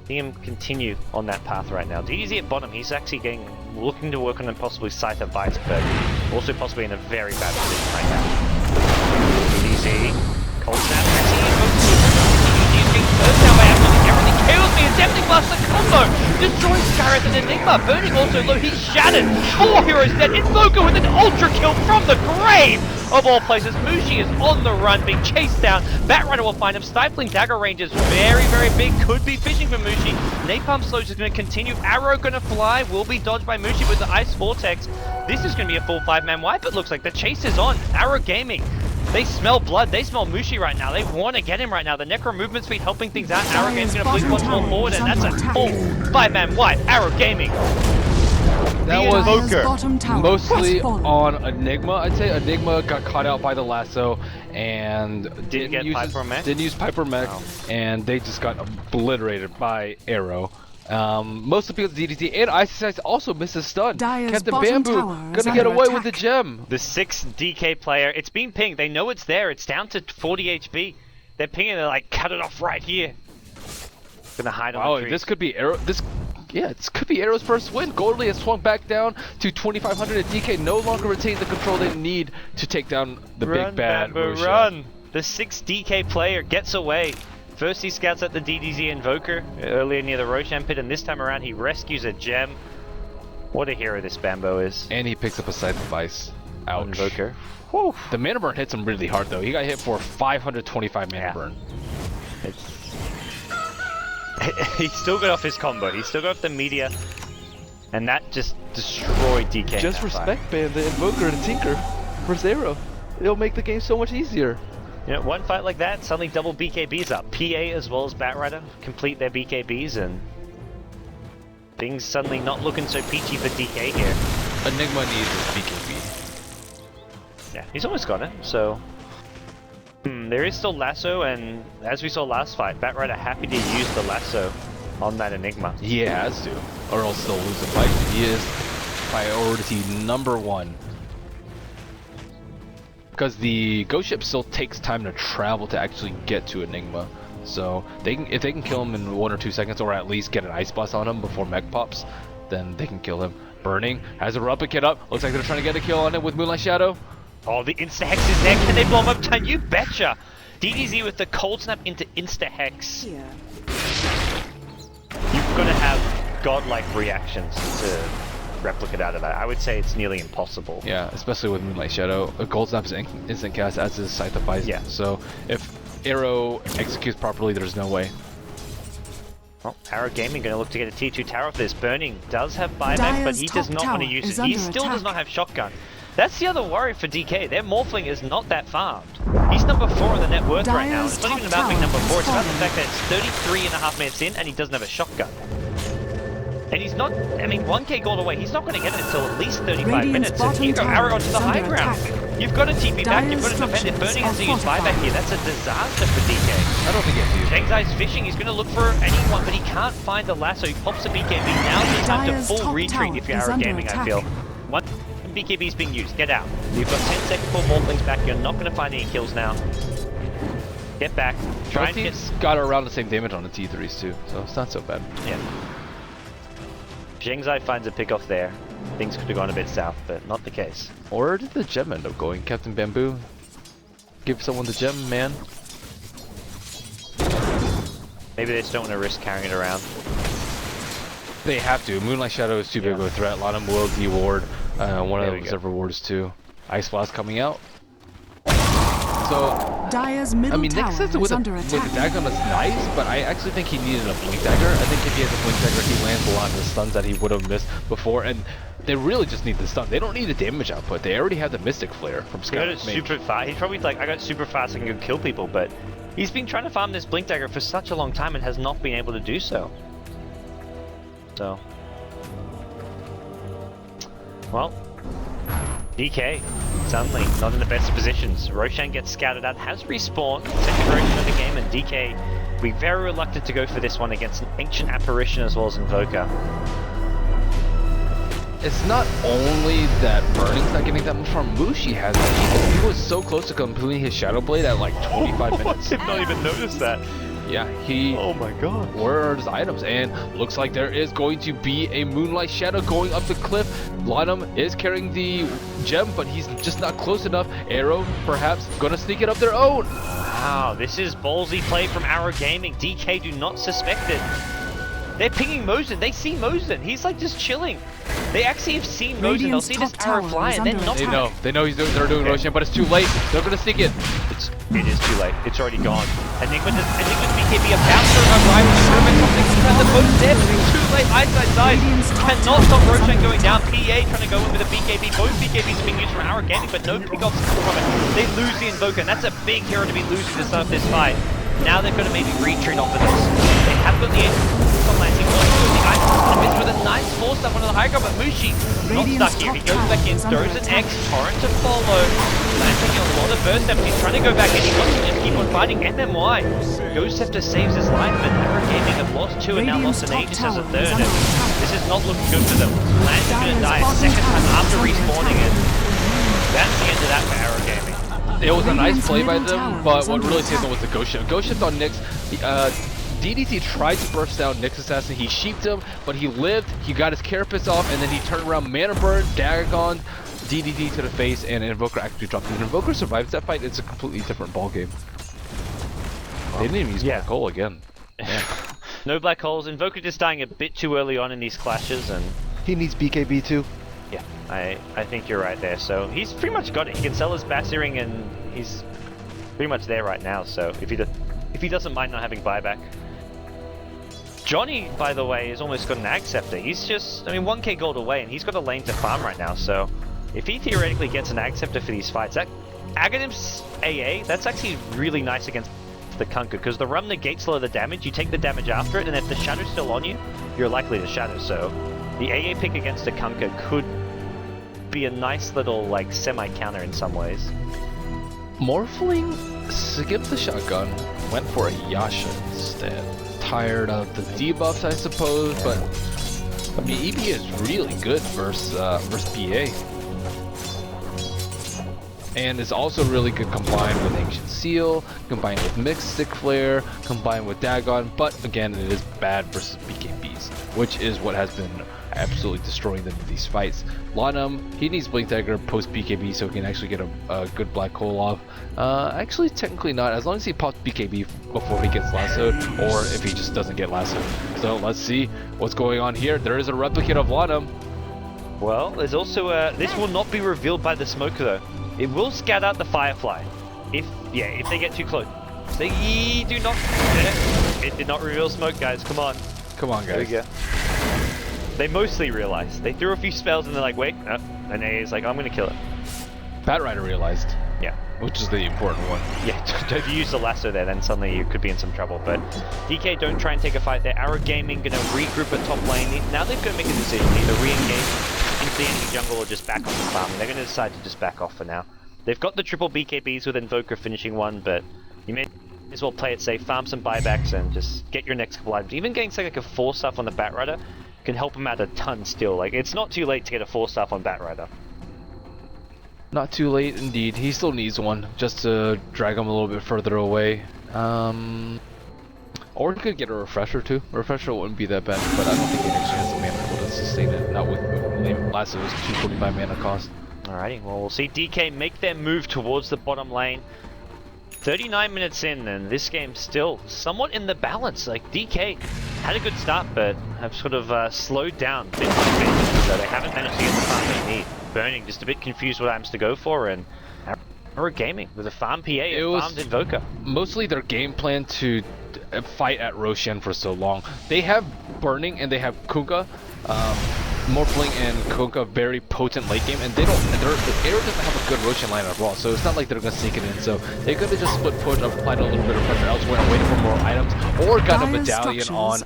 B: see him continue on that path right now. DDZ at bottom, he's actually looking to work on possibly Scythe of Ice, but also possibly in a very bad position right now. DDZ, Cold Snap, DDZ is being first down by absolutely everything. Kills me, and definitely blasts the combo! Destroys Scareth and Enigma, burning also low, he's shattered! 4 heroes dead, Invoker with an ultra kill from the grave! Of all places, Mushi is on the run, being chased down. Bat Rider will find him. Stifling Dagger range is very, very big. Could be fishing for Mushi. Napalm Slows is going to continue. Arrow going to fly. Will be dodged by Mushi with the Ice Vortex. This is going to be a full 5-man wipe, it looks like. The chase is on. Arrow Gaming. They smell blood. They smell Mushi right now. They want to get him right now. The Necro movement speed helping things out. Arrow Gaming's going to flick once more forward, and that's a full 5-man wipe. Arrow Gaming.
A: That was
C: Dyer's
A: mostly on Enigma, I'd say. Enigma got caught out by the lasso and didn't use Piper Mech, and they just got obliterated by Arrow. Mostly because DDZ and iceiceice also missed a stun. Captain Bamboo gonna get away with the gem.
B: The 6 DK player, it's being pinged. They know it's there. It's down to 40 HP. They're pinging. They're like, cut it off right here. Gonna hide on the trees.
A: This could be Arrow. This could be Arrow's first win. Goldly has swung back down to 2,500, and DK no longer retains the control they need to take down the big bad Roshan.
B: Run! The 6 DK player gets away. First he scouts at the DDZ Invoker earlier near the Roshan pit, and this time around he rescues a gem. What a hero this Bambo is.
A: And he picks up a Scythe of Ice. Ouch.
B: Invoker. Whew.
A: The mana burn hits him really hard though. He got hit for 525 mana burn.
B: He still got off his combo. He still got off the meteor, and that just destroyed DK.
A: Just respect, man. The Invoker and Tinker versus Arrow. It'll make the game so much easier.
B: You know, one fight like that, suddenly double BKBs up. PA as well as Bat Rider complete their BKBs, and things suddenly not looking so peachy for DK here.
A: Enigma needs his BKB.
B: Yeah, he's almost got it, so... there is still lasso, and as we saw last fight, Bat Rider happy to use the lasso on that Enigma.
A: He has to, or else they'll lose the fight. He is priority #1. Because the Ghost Ship still takes time to travel to actually get to Enigma. So if they can kill him in 1 or 2 seconds, or at least get an Ice Blast on him before Mech pops, then they can kill him. Burning, has a Replicate up. Looks like they're trying to get a kill on it with Moonlight Shadow.
B: Oh, the Insta-Hex is there. Can they blow him up? You betcha! DDZ with the Cold Snap into Insta-Hex.
C: Yeah.
B: You've got to have godlike reactions to replicate out of that. I would say it's nearly impossible.
A: Yeah, especially with Moonlight Shadow. A Gold Snap is instant cast, as is Scythe of Ice.
B: Yeah.
A: So if Arrow executes properly, there's no way.
B: Well, Arrow Gaming going to look to get a T2 tower off this. Burning does have buyback, but
C: Dire's
B: he does
C: top
B: not want to
C: tower
B: use
C: is
B: it. He
C: under
B: still does
C: attack.
B: not have shotgun. That's the other worry for DK. Their Morphling is not that farmed. He's number 4 on the net worth right now. And it's not even about being number 4. It's about the fact that it's 33.5 minutes in and he doesn't have a shotgun. And he's not, I mean, 1k gold away. He's not going to get it until at least 35
C: Radiant's
B: minutes. And here you go,
C: bottom
B: Arrow
C: tower
B: onto the
C: is
B: high
C: under
B: ground.
C: attack.
B: You've got to TP back, you've got to
C: Dire's
B: defend it. Burning has to use
C: structures are
B: buyback here. That's a disaster for DK.
A: I don't think he has to use it.
B: Zhengzai's fishing, he's going to look for anyone, but he can't find the lasso. He pops a BKB. Now's the time to
C: Dire's
B: full
C: top
B: retreat
C: tower
B: if you're
C: is
B: Arrow
C: under
B: Gaming, I
C: attack.
B: feel. One BKB's being used. Get out. You've got 10 seconds for Morphlings back. You're not going to find any kills now. Get back. Try and get...
A: Both teams got around the same damage on the T3s too, so it's not so bad.
B: Yeah. Zhengzai finds a pick off there. Things could have gone a bit south, but not the case.
A: Or did the gem end up going? Captain Bamboo? Give someone the gem, man.
B: Maybe they just don't want to risk carrying it around.
A: They have to. Moonlight Shadow is too big of a threat. Lanham will deward one
B: There
A: of
B: we
A: the
B: go.
A: several wards too. Ice Blast coming out. So,
C: Dire's
A: I
C: middle
A: mean, Nyx
C: tower
A: Assassin
C: is
A: with
C: under
A: a
C: attack.
A: Dagon is nice, but I actually think he needed a Blink Dagger. I think if he has a Blink Dagger, he lands a lot of the stuns that he would have missed before, and they really just need the stun. They don't need the damage output. They already have the Mystic Flare from
B: He got
A: Scout
B: it
A: Mage.
B: super fast. He's probably like, I got super fast, I can go kill people, but he's been trying to farm this Blink Dagger for such a long time and has not been able to do so. So. Well. DK, suddenly not in the best of positions. Roshan gets scouted out, has respawned, second Roshan of the game, and DK will be very reluctant to go for this one against an Ancient Apparition as well as Invoker.
A: It's not only that Burning's not getting that much farm, Mushi has it. He was so close to completing his Shadow Blade at like 25 minutes.
B: I did not even notice that.
A: Yeah, he...
B: Oh my god.
A: Where are his items? And looks like there is going to be a Moonlight Shadow going up the cliff. Lanham is carrying the gem, but he's just not close enough. Arrow, perhaps, gonna sneak it up their own.
B: Wow, this is ballsy play from Arrow Gaming. DK do not suspect it. They're pinging Mosin. They see Mosin. He's like just chilling. They actually have seen Mosin. They'll
C: Radiant's
B: see this
C: top
B: arrow
C: tower
B: fly
C: is
B: and then
C: under
B: not.
C: attack.
A: They know they're doing Roshan, but it's too late. They're gonna sneak it.
B: It is too late. It's already gone. Enigma's BKB about to arrive with the movement. Something turns the boat dead, but it's too late.
C: Radiant's top
B: Cannot
C: tower
B: stop
C: is
B: Roshan
C: under
B: going down.
C: attack.
B: PA trying to go in with a BKB. Both BKBs are being used from Arrow Gaming, but no pickoffs from it. They lose the Invoker, and that's a big hero to be losing to start this fight. Now they're going to maybe retreat off of this. They have got the Ace on landing. The Ice Assassin is with a nice force up onto the high ground, but Mushi not stuck
C: Radiant's
B: here. He
C: top
B: goes back
C: tower
B: in,
C: is under
B: throws an
C: attack.
B: X, Torrent to follow. Landing a lot of burst damage. He's trying to go back in. He wants to just keep on fighting. MMY. Ghost Scepter saves his life, but Arrow Gaming have lost 2 and now lost an
C: Radiant's
B: Aegis as
C: top
B: a
C: tower is
B: third.
C: under
B: And
C: attack.
B: this is not looking good for them. Land's going to die a
C: Dire's
B: second
C: bottom
B: time
C: tower
B: after
C: is under
B: respawning
C: attack.
B: it. That's the end of that for Arrow Gaming.
A: It was a nice
C: Radiant's
A: play by
C: middle
A: them,
C: tower
A: but
C: is
A: what
C: under
A: really saved them
C: attack.
A: was the Ghost Shift. Ghost Shift on Nyx. DDT tried to burst down Nyx Assassin. He sheeped him, but he lived. He got his carapace off, and then he turned around, Mana Burn, Dagon, DDT to the face, and Invoker actually dropped. If Invoker survives that fight, it's a completely different ballgame. They didn't even use Black Hole again.
B: No black holes. Invoker just dying a bit too early on in these clashes, and
A: He needs BKB too.
B: yeah, I think you're right there. So he's pretty much got it. He can sell his Bass Earring, and he's pretty much there right now. So if he doesn't mind not having buyback. Johnny, by the way, has almost got an Ag Scepter. He's just, I mean, 1k gold away, and he's got a lane to farm right now. So if he theoretically gets an Ag Scepter for these fights, that Aghanim's AA, that's actually really nice against the Kunkka, because the Rum negates a lot of the damage. You take the damage after it, and if the Shadow's still on you, you're likely to Shadow. So the AA pick against the Kunkka could be a nice little, like, semi-counter in some ways.
A: Morphling skipped the shotgun, went for a Yasha instead. Tired of the debuffs, I suppose, but I mean, EB is really good versus BA. And is also really good combined with Ancient Seal, combined with Mystic Flare, combined with Dagon, but again, it is bad versus BKBs, which is what has been absolutely destroying them in these fights. Lanham, he needs Blink Dagger post BKB so he can actually get a good Black Hole off. Actually, technically not, as long as he pops BKB before he gets lassoed, or if he just doesn't get lassoed. So let's see what's going on here. There is a replicate of Lanham.
B: Well, there's also this will not be revealed by the smoke though. It will scout out the Firefly. If they get too close. They do not. It did not reveal smoke, guys. Come on.
A: Come on,
B: There we
A: guys.
B: go. They mostly realized. They threw a few spells and they're like, wait, no. And A is like, I'm gonna kill it.
A: Batrider realized,
B: Yeah.
A: which is the important one.
B: Yeah, if you use the lasso there, then suddenly you could be in some trouble. But DK don't try and take a fight there. Arrow Gaming gonna regroup at top lane. Now they've got to make a decision, either re-engage into the enemy jungle or just back off the farm. And they're gonna decide to just back off for now. They've got the triple BKBs with Invoker finishing one, but you may as well play it safe, farm some buybacks, and just get your next couple items. Even getting something like a 4-staff on the Batrider can help him out a ton still. Like, it's not too late to get a 4-staff on Batrider.
A: Not too late, indeed. He still needs one, just to drag him a little bit further away. Or he could get a refresher too. A refresher wouldn't be that bad, but I don't think he actually has the mana able to sustain it. Not with Lasso's 245 mana cost.
B: Alrighty, well, we'll see DK make their move towards the bottom lane. 39 minutes in, and this game's still somewhat in the balance. Like, DK had a good start, but have sort of slowed down bit by bit, so they haven't managed to get the farm they need. Burning just a bit confused what items to go for, and Arrow Gaming with a farm PA and farmed Invoker.
A: Mostly their game plan to fight at Roshan for so long. They have Burning and they have Kunkka. Morphling and Kunkka very potent late game, and the Arrow doesn't have a good Roshan line at all, so it's not like they're gonna sneak it in. So they could have just split push, applied a little bit of pressure elsewhere, and waited for more items, or got a medallion on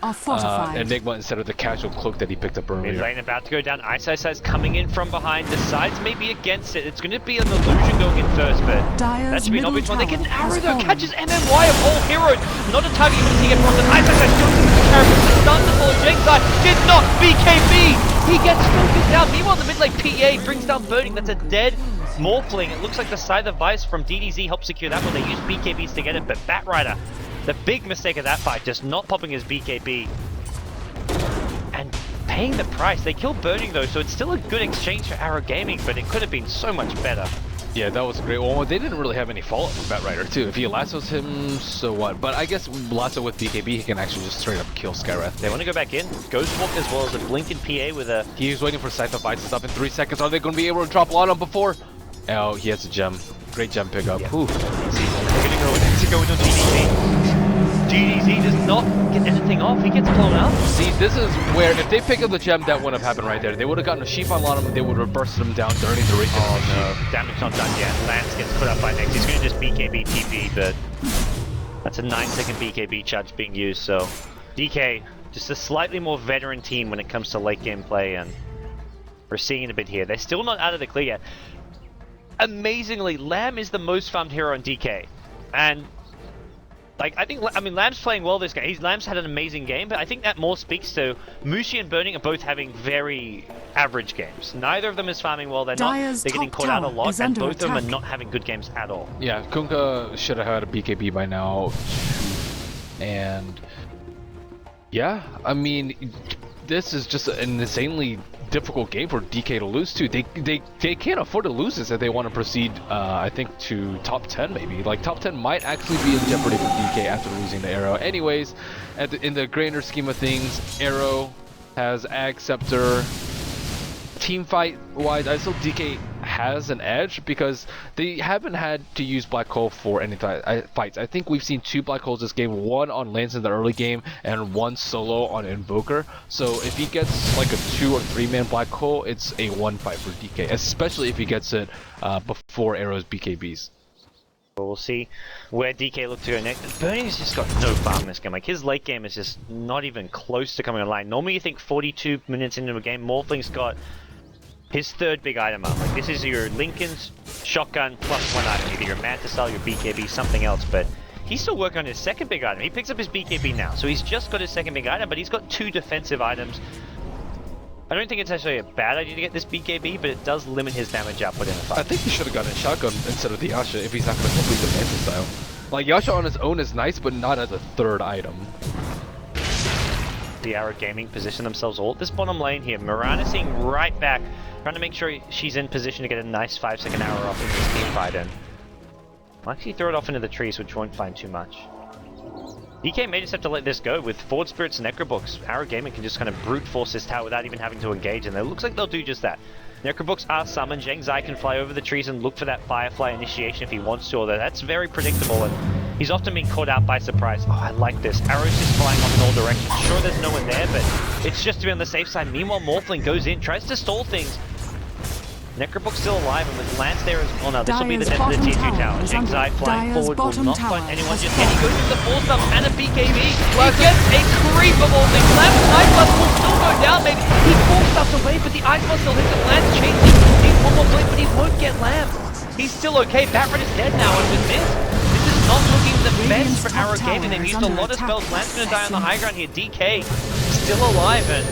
A: Enigma instead of the casual cloak that he picked up earlier.
B: Mid lane about to go down. iceiceice coming in from behind. Decides maybe against it. It's going to be an illusion going in first, but that should be an obvious one. They get an arrow though. Catches MMY of all heroes. Not a target you can see across it. iceiceice goes into the character. The stun to follow. Jengzai did not BKB. He gets focused down. Meanwhile, the mid lane PA brings down Burning. That's a dead Morphling. It looks like the Scythe of Vice from DDZ helped secure that one. They use BKBs to get it, but Batrider, the big mistake of that fight, just not popping his BKB and paying the price. They killed Burning though, so it's still a good exchange for Arrow Gaming, but it could have been so much better.
A: Yeah, that was a great one. They didn't really have any follow-up from Batrider too. If he lassos him, so what? But I guess lasso with BKB, he can actually just straight up kill Skywrath.
B: They want to go back in. Ghostwalk as well as a Blink and PA with a...
A: He was waiting for Scythe of Ice up in 3 seconds. Are they going to be able to drop a lot on before? Oh, he has a gem. Great gem pickup.
B: Yeah.
A: Ooh.
B: They're going to go into DDZ. DDZ does not get anything off. He gets blown up.
A: See, this is where if they pick up the gem, that wouldn't have happened right there. They would have gotten a sheep on him, they would have bursted him down during the region.
B: Oh no, damage not done yet. Lance gets put up by Nyx. He's going to just BKB TP, but that's a 9-second BKB charge being used, so DK, just a slightly more veteran team when it comes to late game play, and we're seeing it a bit here. They're still not out of the clear yet. Amazingly, Lamb is the most farmed hero on DK, and like, I mean, Lamb's playing well this game. Lamb's had an amazing game, but I think that more speaks to Mushi and Burning are both having very average games. Neither of them is farming well. They're getting caught out a lot, and both of them are not having good games at all.
A: Yeah, Kunkka should have had a BKB by now. And yeah, I mean, this is just an insanely difficult game for DK to lose to. They can't afford to lose this if they want to proceed, I think, to top 10 maybe. Like, top 10 might actually be in jeopardy for DK after losing the Arrow. Anyways, in the grander scheme of things, Arrow has Ag Scepter. Team fight wise, I still DK has an edge because they haven't had to use Black Hole for any fights. I think we've seen 2 Black Holes this game, one on Lance in the early game and one solo on Invoker. So if he gets like a 2 or 3 man Black Hole, it's a 1 fight for DK, especially if he gets it before Arrow's BKBs.
B: We'll see where DK look to go next. Burning's just got no farm in this game. Like, his late game is just not even close to coming online. Normally you think 42 minutes into a game, Morphling's got his 3rd big item up. Like, this is your Lincoln's shotgun plus 1 item, either your Mantisal, your BKB, something else, but he's still working on his 2nd big item. He picks up his BKB now, so he's just got his 2nd big item, but he's got 2 defensive items. I don't think it's actually a bad idea to get this BKB, but it does limit his damage output in the fight.
A: I think he should have gotten a shotgun instead of the Yasha if he's not going to complete the Mantisal. Like, Yasha on his own is nice, but not as a 3rd item.
B: The Arrow Gaming position themselves all at this bottom lane here. Mirana seeing right back, trying to make sure she's in position to get a nice 5-second arrow off in this team fight, and I'll actually throw it off into the trees, which won't find too much. DK may just have to let this go. With Forward Spirits and Necrobooks, Arrow Gaming can just kind of brute force this tower without even having to engage, and it looks like they'll do just that. Necrobooks are summoned. Zhengzai can fly over the trees and look for that Firefly initiation if he wants to, although that's very predictable, and he's often being caught out by surprise. Oh, I like this. Arrows just flying off in all directions. correct. Sure, there's no one there, but it's just to be on the safe side. Meanwhile, Morphling goes in, tries to stall things. Necrobook's still alive, and with Lance there as well. Now, this will be the death of the T2 tower. Jengzai flying forward will not find anyone just yet. He goes into the 4-star and a BKB. He gets a creep of all things. Lance Ice Blast will still go down, maybe. He 4-stars away, but the Ice Blast still hits him. Lance chasing. Needs one more blink, but he won't get Lamb. He's still okay. Batrun is dead now, and with this is not looking the best for Arrow Gaming. They've used a lot of spells. Lance gonna die on the high ground here. DK still alive, and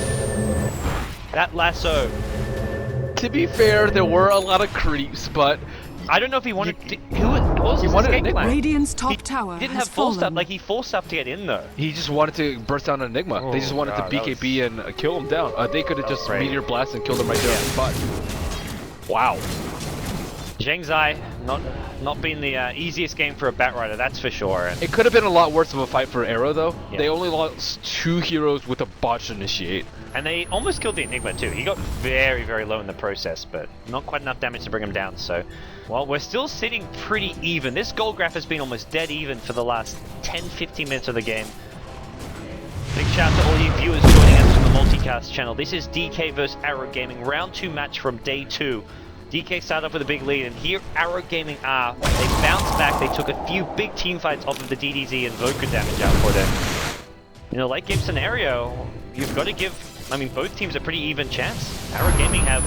B: that lasso.
A: To be fair, there were a lot of creeps, but
B: I don't know if he wanted to. What was his escape plan?
C: Radiant's top tower
B: Didn't
C: has
B: have full stuff.
C: fallen.
B: Like he forced stuff to get in though.
A: he just wanted to burst down Enigma. They just wanted to BKB and kill him down. They could have just meteor blast and killed him right there on the spot. Wow.
B: Zhengzai not being the easiest game for a Batrider, that's for sure. And
A: It could have been a lot worse of a fight for Arrow, though.
B: Yeah.
A: They only lost 2 heroes with a botched initiate.
B: And they almost killed the Enigma too. He got very, very low in the process, but not quite enough damage to bring him down. So, well, we're still sitting pretty even. This goal graph has been almost dead even for the last 10-15 minutes of the game. Big shout out to all you viewers joining us from the multicast channel. This is DK vs Arrow Gaming, round 2 match from day 2. DK started off with a big lead, and here Arrow Gaming are. They bounced back. They took a few big team fights off of the DDZ and Voka damage output. And in a late game scenario, you've got to give, I mean, both teams a pretty even chance. Arrow Gaming have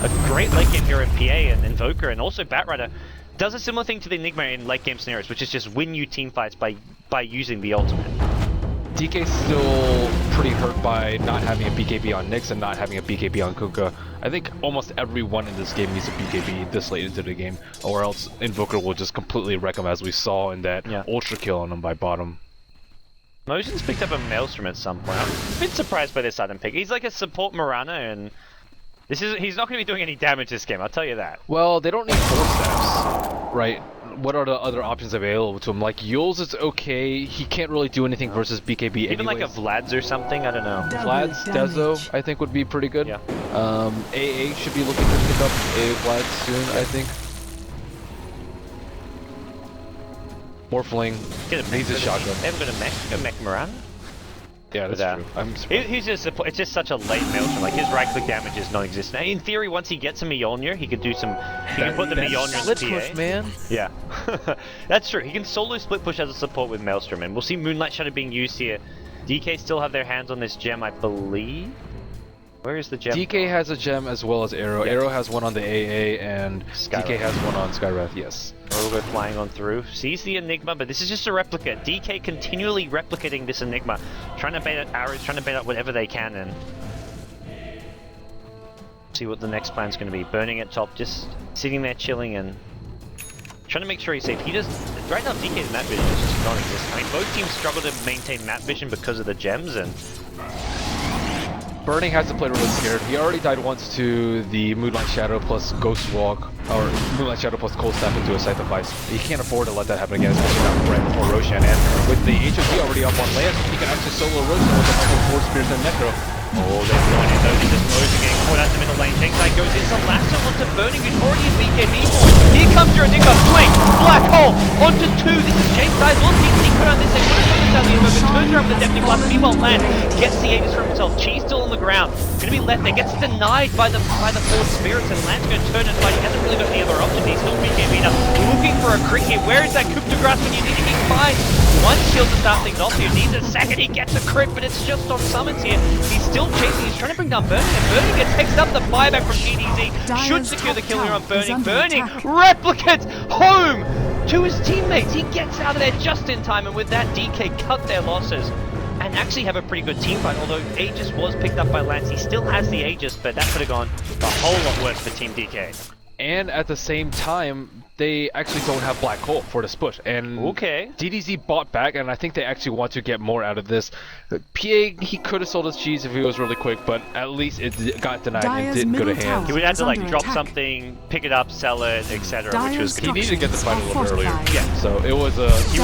B: a great late game hero in PA and Invoker, and also Batrider does a similar thing to the Enigma in late game scenarios, which is just win you team fights by using the ultimate.
A: DK's still pretty hurt by not having a BKB on Nyx and not having a BKB on Kunkka. I think almost everyone in this game needs a BKB this late into the game, or else Invoker will just completely wreck him, as we saw in that ultra kill on him by bottom.
B: Motion's picked up a Maelstrom at some point. I'm a bit surprised by this sudden pick. He's like a support Mirana, and he's not going to be doing any damage this game, I'll tell you that.
A: Well, they don't need 4 steps, right? What are the other options available to him? Like, Yules is okay. He can't really do anything versus BKB
B: Even
A: anyways.
B: like a Vlad's or something, I don't know.
A: Vlad's, Dezo, I think would be pretty good.
B: Yeah.
A: AA should be looking to pick up a Vlad soon, I think. Morphling needs a shotgun.
B: They haven't got a mech Mirana?
A: Yeah, that's true. I'm surprised.
B: He's just it's just such a late Maelstrom. Like his right click damage is non-existent. In theory, once he gets a Mjolnir, he could do some. He can put the Mjolnir in the PA.
A: Push, man.
B: Yeah, that's true. He can solo split push as a support with Maelstrom, and we'll see Moonlight Shadow being used here. DK still have their hands on this gem, I believe. Where is the gem?
A: DK has a gem as well as Arrow. Arrow has one on the AA, and
B: Skywrath.
A: DK has one on Skywrath. Yes.
B: We'll go flying on through. Sees the Enigma, but this is just a replica. DK continually replicating this Enigma, trying to bait out arrows, trying to bait out whatever they can, and see what the next plan's going to be. Burning at top, just sitting there chilling and trying to make sure he's safe. He does right now. DK's map vision is just non-existent. I mean, both teams struggle to maintain map vision because of the gems, and
A: Burning has to play really scared. He already died once to the Moonlight Shadow plus Ghost Walk, or Moonlight Shadow plus Cold Snap into a Scythe of Ice. He can't afford to let that happen again, especially not right before Roshan. And with the HOG already up on land, he can actually solo Roshan with a couple 4 spears and Necro.
B: oh, they're going in though. They're just closing, getting caught out in the middle lane. Jengzai goes in, the lasso onto Burning, who's already in BKB. Here comes your Enigma, swing, black hole, onto 2. This is Jengzai's one team secret on this. They would have done the but turns around with the Deputy Blast. Meanwhile, Land gets the Aegis for himself. Chi's still on the ground. Gonna be left there, gets denied by the 4 spirits, and Land's gonna turn and fight. He hasn't really got any other option. He's still BKB'd up, looking for a crit here. Where is that coup de grace when you need to be fine? One shield to start things off here. Needs a second. He gets a crit, but it's just on summons here. He's still chasing. He's trying to bring down Burning, and Burning gets takes up the buyback from GDZ. Should secure the kill here on Burning. Burning replicates home to his teammates. He gets out of there just in time, and with that, DK cut their losses and actually have a pretty good team fight. Although Aegis was picked up by Lance, he still has the Aegis, but that could have gone a whole lot worse for Team DK.
A: And at the same time, they actually don't have Black Hole for this push. And DDZ bought back, and I think they actually want to get more out of this. PA, he could have sold his cheese if he was really quick, but at least it got denied and didn't go to hand.
B: He would have to like drop something, pick it up, sell it, etc. Which was
A: he needed to get the fight a little earlier.
B: Yeah.
A: So it was a
B: he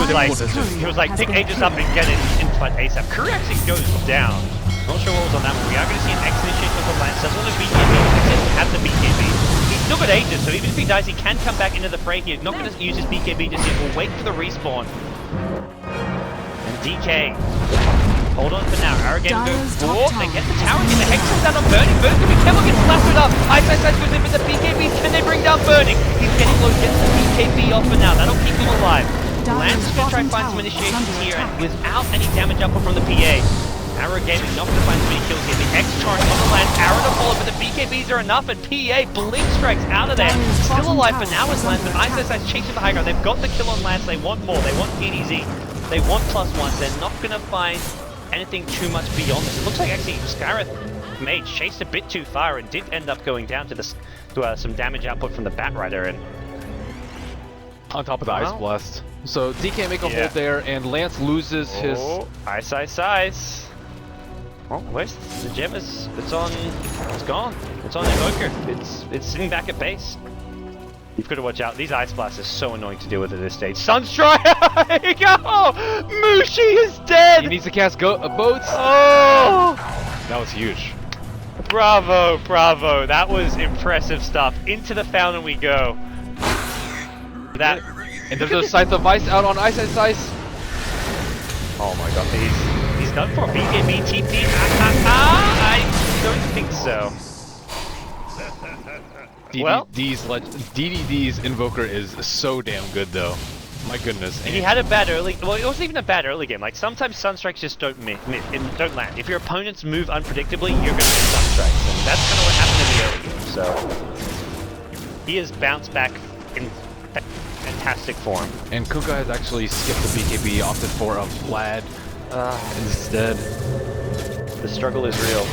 B: was like pick Aegis up and get it in fight ASAP. Curry actually goes down. Not sure what was on that one. We are going to see an X initiation for Lance. Doesn't want to BKB. He doesn't have the BKB. He's still got Aegis, so even if he dies, he can come back into the fray here. Not going to use his BKB just yet. We'll wait for the respawn. And DK, hold on for now. Arrow go
C: Dyer's top
B: forward. They
C: tower
B: get the
C: is
B: tower
C: under
B: here. The Hex
C: attack.
B: comes down on Burning. Burning can be careful, gets blasted up. Ice goes in with the BKB. Can they bring down Burning? He's getting low, gets the BKB off for now. That'll keep him alive. Lance is going to try and find some initiations here, and without any damage output from the PA. Arrow Gaming not going to find as many kills here. The X-Torrent on the Lance, Arrow to follow, but the BKBs are enough, and PA blink strikes out of there. Still alive for now is Lance, but iceiceice chasing the high ground. They've got the kill on Lance, they want more, they want DDZ. They want +1s, they're not going to find anything too much beyond this. It looks like actually Scareth Mage chased a bit too far and did end up going down to some damage output from the Batrider, and
A: on top of the Ice Blast. So DK make a hold there, and Lance loses his...
B: Iceiceice. Oh, where's the gem? It's on. It's gone. It's on Invoker. It's sitting back at base. You've got to watch out. These Ice Blasts are so annoying to deal with at this stage. Sunstrike! Here you go! Mushi is dead!
A: He needs to cast boats.
B: Oh!
A: That was huge.
B: Bravo, bravo. That was impressive stuff. Into the fountain we go. That.
A: And there's a Scythe of Ice out on iceiceice.
B: Oh my god, he's done for a BKB TP. I don't think so.
A: DDD's Invoker is so damn good though. My goodness.
B: And he had a bad early, well, it wasn't even a bad early game. Like, sometimes Sunstrikes just don't don't land. If your opponents move unpredictably, you're going to get Sunstrikes. And that's kind of what happened in the early game. So, he has bounced back in fantastic form.
A: And Kuka has actually skipped the BKB, opted for a Vlad instead.
B: The struggle is real.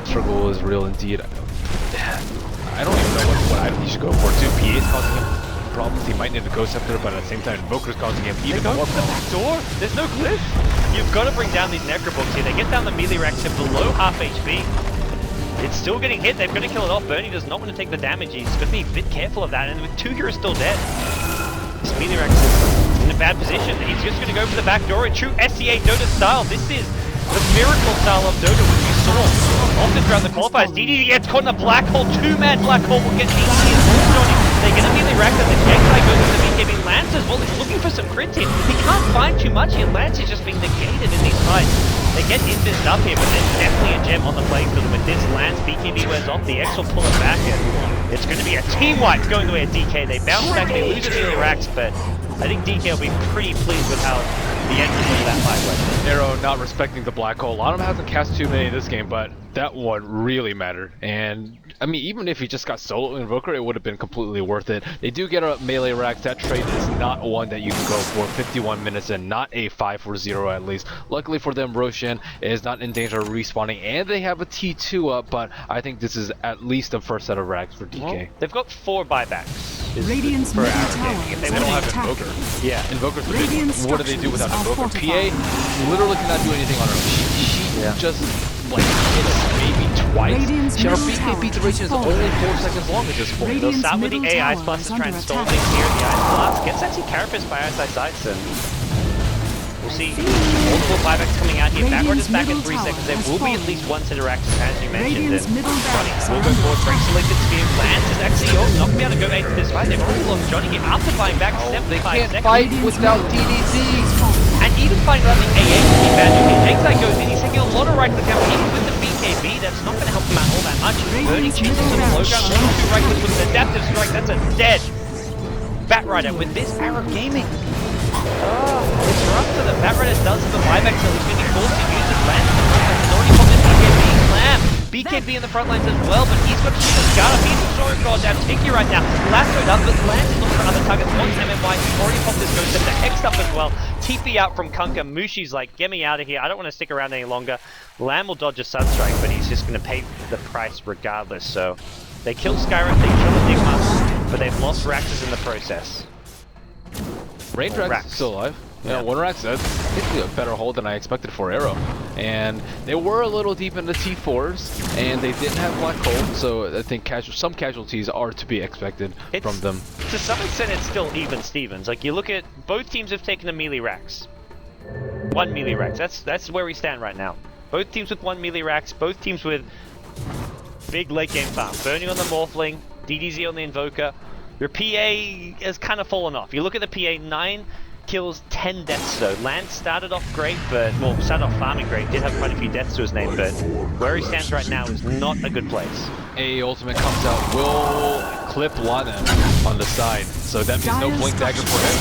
A: Struggle is real indeed. I don't even know what item he should go for too. PA is causing him problems. He might need a Ghost Scepter, but at the same time, Invoker's causing him even more
B: problems. The back door. There's no cliff. You've got to bring down these Necrobooks here. They get down the melee racks to below half HP. It's still getting hit. They've got to kill it off. Bernie does not want to take the damage. He's got to be a bit careful of that. And with 2 heroes still dead, this melee rack is in a bad position. He's just going to go for the back door in true SCA Dota style. This is the miracle style of Dota, which we saw often throughout the qualifiers. DDD gets caught in a black hole. 2-man black hole will get DDD and forced on him. They get a melee rack that the Jexai goes with the BKB. Lance as well is looking for some crits here. He can't find too much here. Lance is just being negated in these fights. They get invis up here, but there's definitely a gem on the playing field. And with this, Lance BKB wears off. The X will pull it back, and it's going to be a team wipe going the way of DK. They bounce back, they lose a melee racks, but I think DK will be pretty pleased with how the entrance of that fight went.
A: Arrow not respecting the black hole. Autumn hasn't cast too many this game, but that one really mattered. And I mean, even if he just got solo Invoker, it would have been completely worth it. They do get a melee rack. That trade is not one that you can go for 51 minutes and not a 5-4-0 at least. Luckily for them, Roshan is not in danger of respawning, and they have a T2 up, but I think this is at least the first set of racks for DK.
B: Well, they've got 4 buybacks.
C: Radiant's middle tower
B: if
C: is
B: they
C: under
B: don't have
C: attack.
A: Invoker.
B: Yeah.
A: Invoker's the
C: Radiant
A: big one. What do they do without
C: structures are
A: Invoker?
C: fortified.
A: PA literally cannot do anything on her. She just like hits maybe twice.
C: Radiant's
A: Her
C: middle
A: BKB
C: tower
A: duration is
C: has
A: only
C: fallen.
A: 4 seconds long at this point.
B: They'll
C: Radiant's
B: start with the
C: middle
B: A Ice
C: tower
B: Blast
C: is
B: to try and
C: under
B: stall
C: attack.
B: things here. The Ice Blast gets actually Carapace by iceiceice, and we'll see multiple buybacks coming out here. Backward is back in 3 seconds. There will be at least 1 set of racks, as you mentioned.
C: Radiant's middle barracks
B: Johnny
C: are
B: will go
C: under
B: forward,
C: attack.
B: break selected spear. Lance is actually not going to be able to go into this fight. They've already lost Johnny here after buying back 75
A: They can't
B: seconds.
A: fight without DDZ.
B: And even finding out the AA to be bad, Jexai goes in, he's taking a lot of right click out, even with the BKB, that's not going to help him out all that much. Burning chases to the low ground, a little too reckless with an adaptive strike, that's a dead Batrider with this Arrow Gaming. It's rough for them. Batrider does have a buyback, so he's going to be forced to use his lance. He's already popped his BKB slam. BKB in the front lines as well, but he's got to shoot his guard up. He's destroying God down Tiki right now. Lasso does, but Lance is looking for other targets. Wants MMY, he's already popped his Ghost Scepter. Hexed up as well. TP out from Kunkka. Mushi's like, get me out of here. I don't want to stick around any longer. Lamb will dodge a Sunstrike, but he's just going to pay the price regardless. So they kill Skyrim, they kill Enigma, but they've lost Raxus in the process.
A: Range Rax is still alive. Yeah, one Rax, that's basically a better hold than I expected for Arrow. And they were a little deep in the T4s, and they didn't have Black Hole, so I think some casualties are to be expected from them.
B: To some extent, it's still even Stevens. Like, you look at, both teams have taken a melee Rax. 1 melee Rax, that's where we stand right now. Both teams with 1 melee Rax, both teams with big late game farm. Burning on the Morphling, DDZ on the Invoker. Your PA has kind of fallen off. You look at the PA, 9 kills, 10 deaths though. Lance started off great, but, well, started off farming great, did have quite a few deaths to his name, but where he stands right now is not a good place.
A: A ultimate comes out, will clip Lana on the side, so that means no blink dagger for him.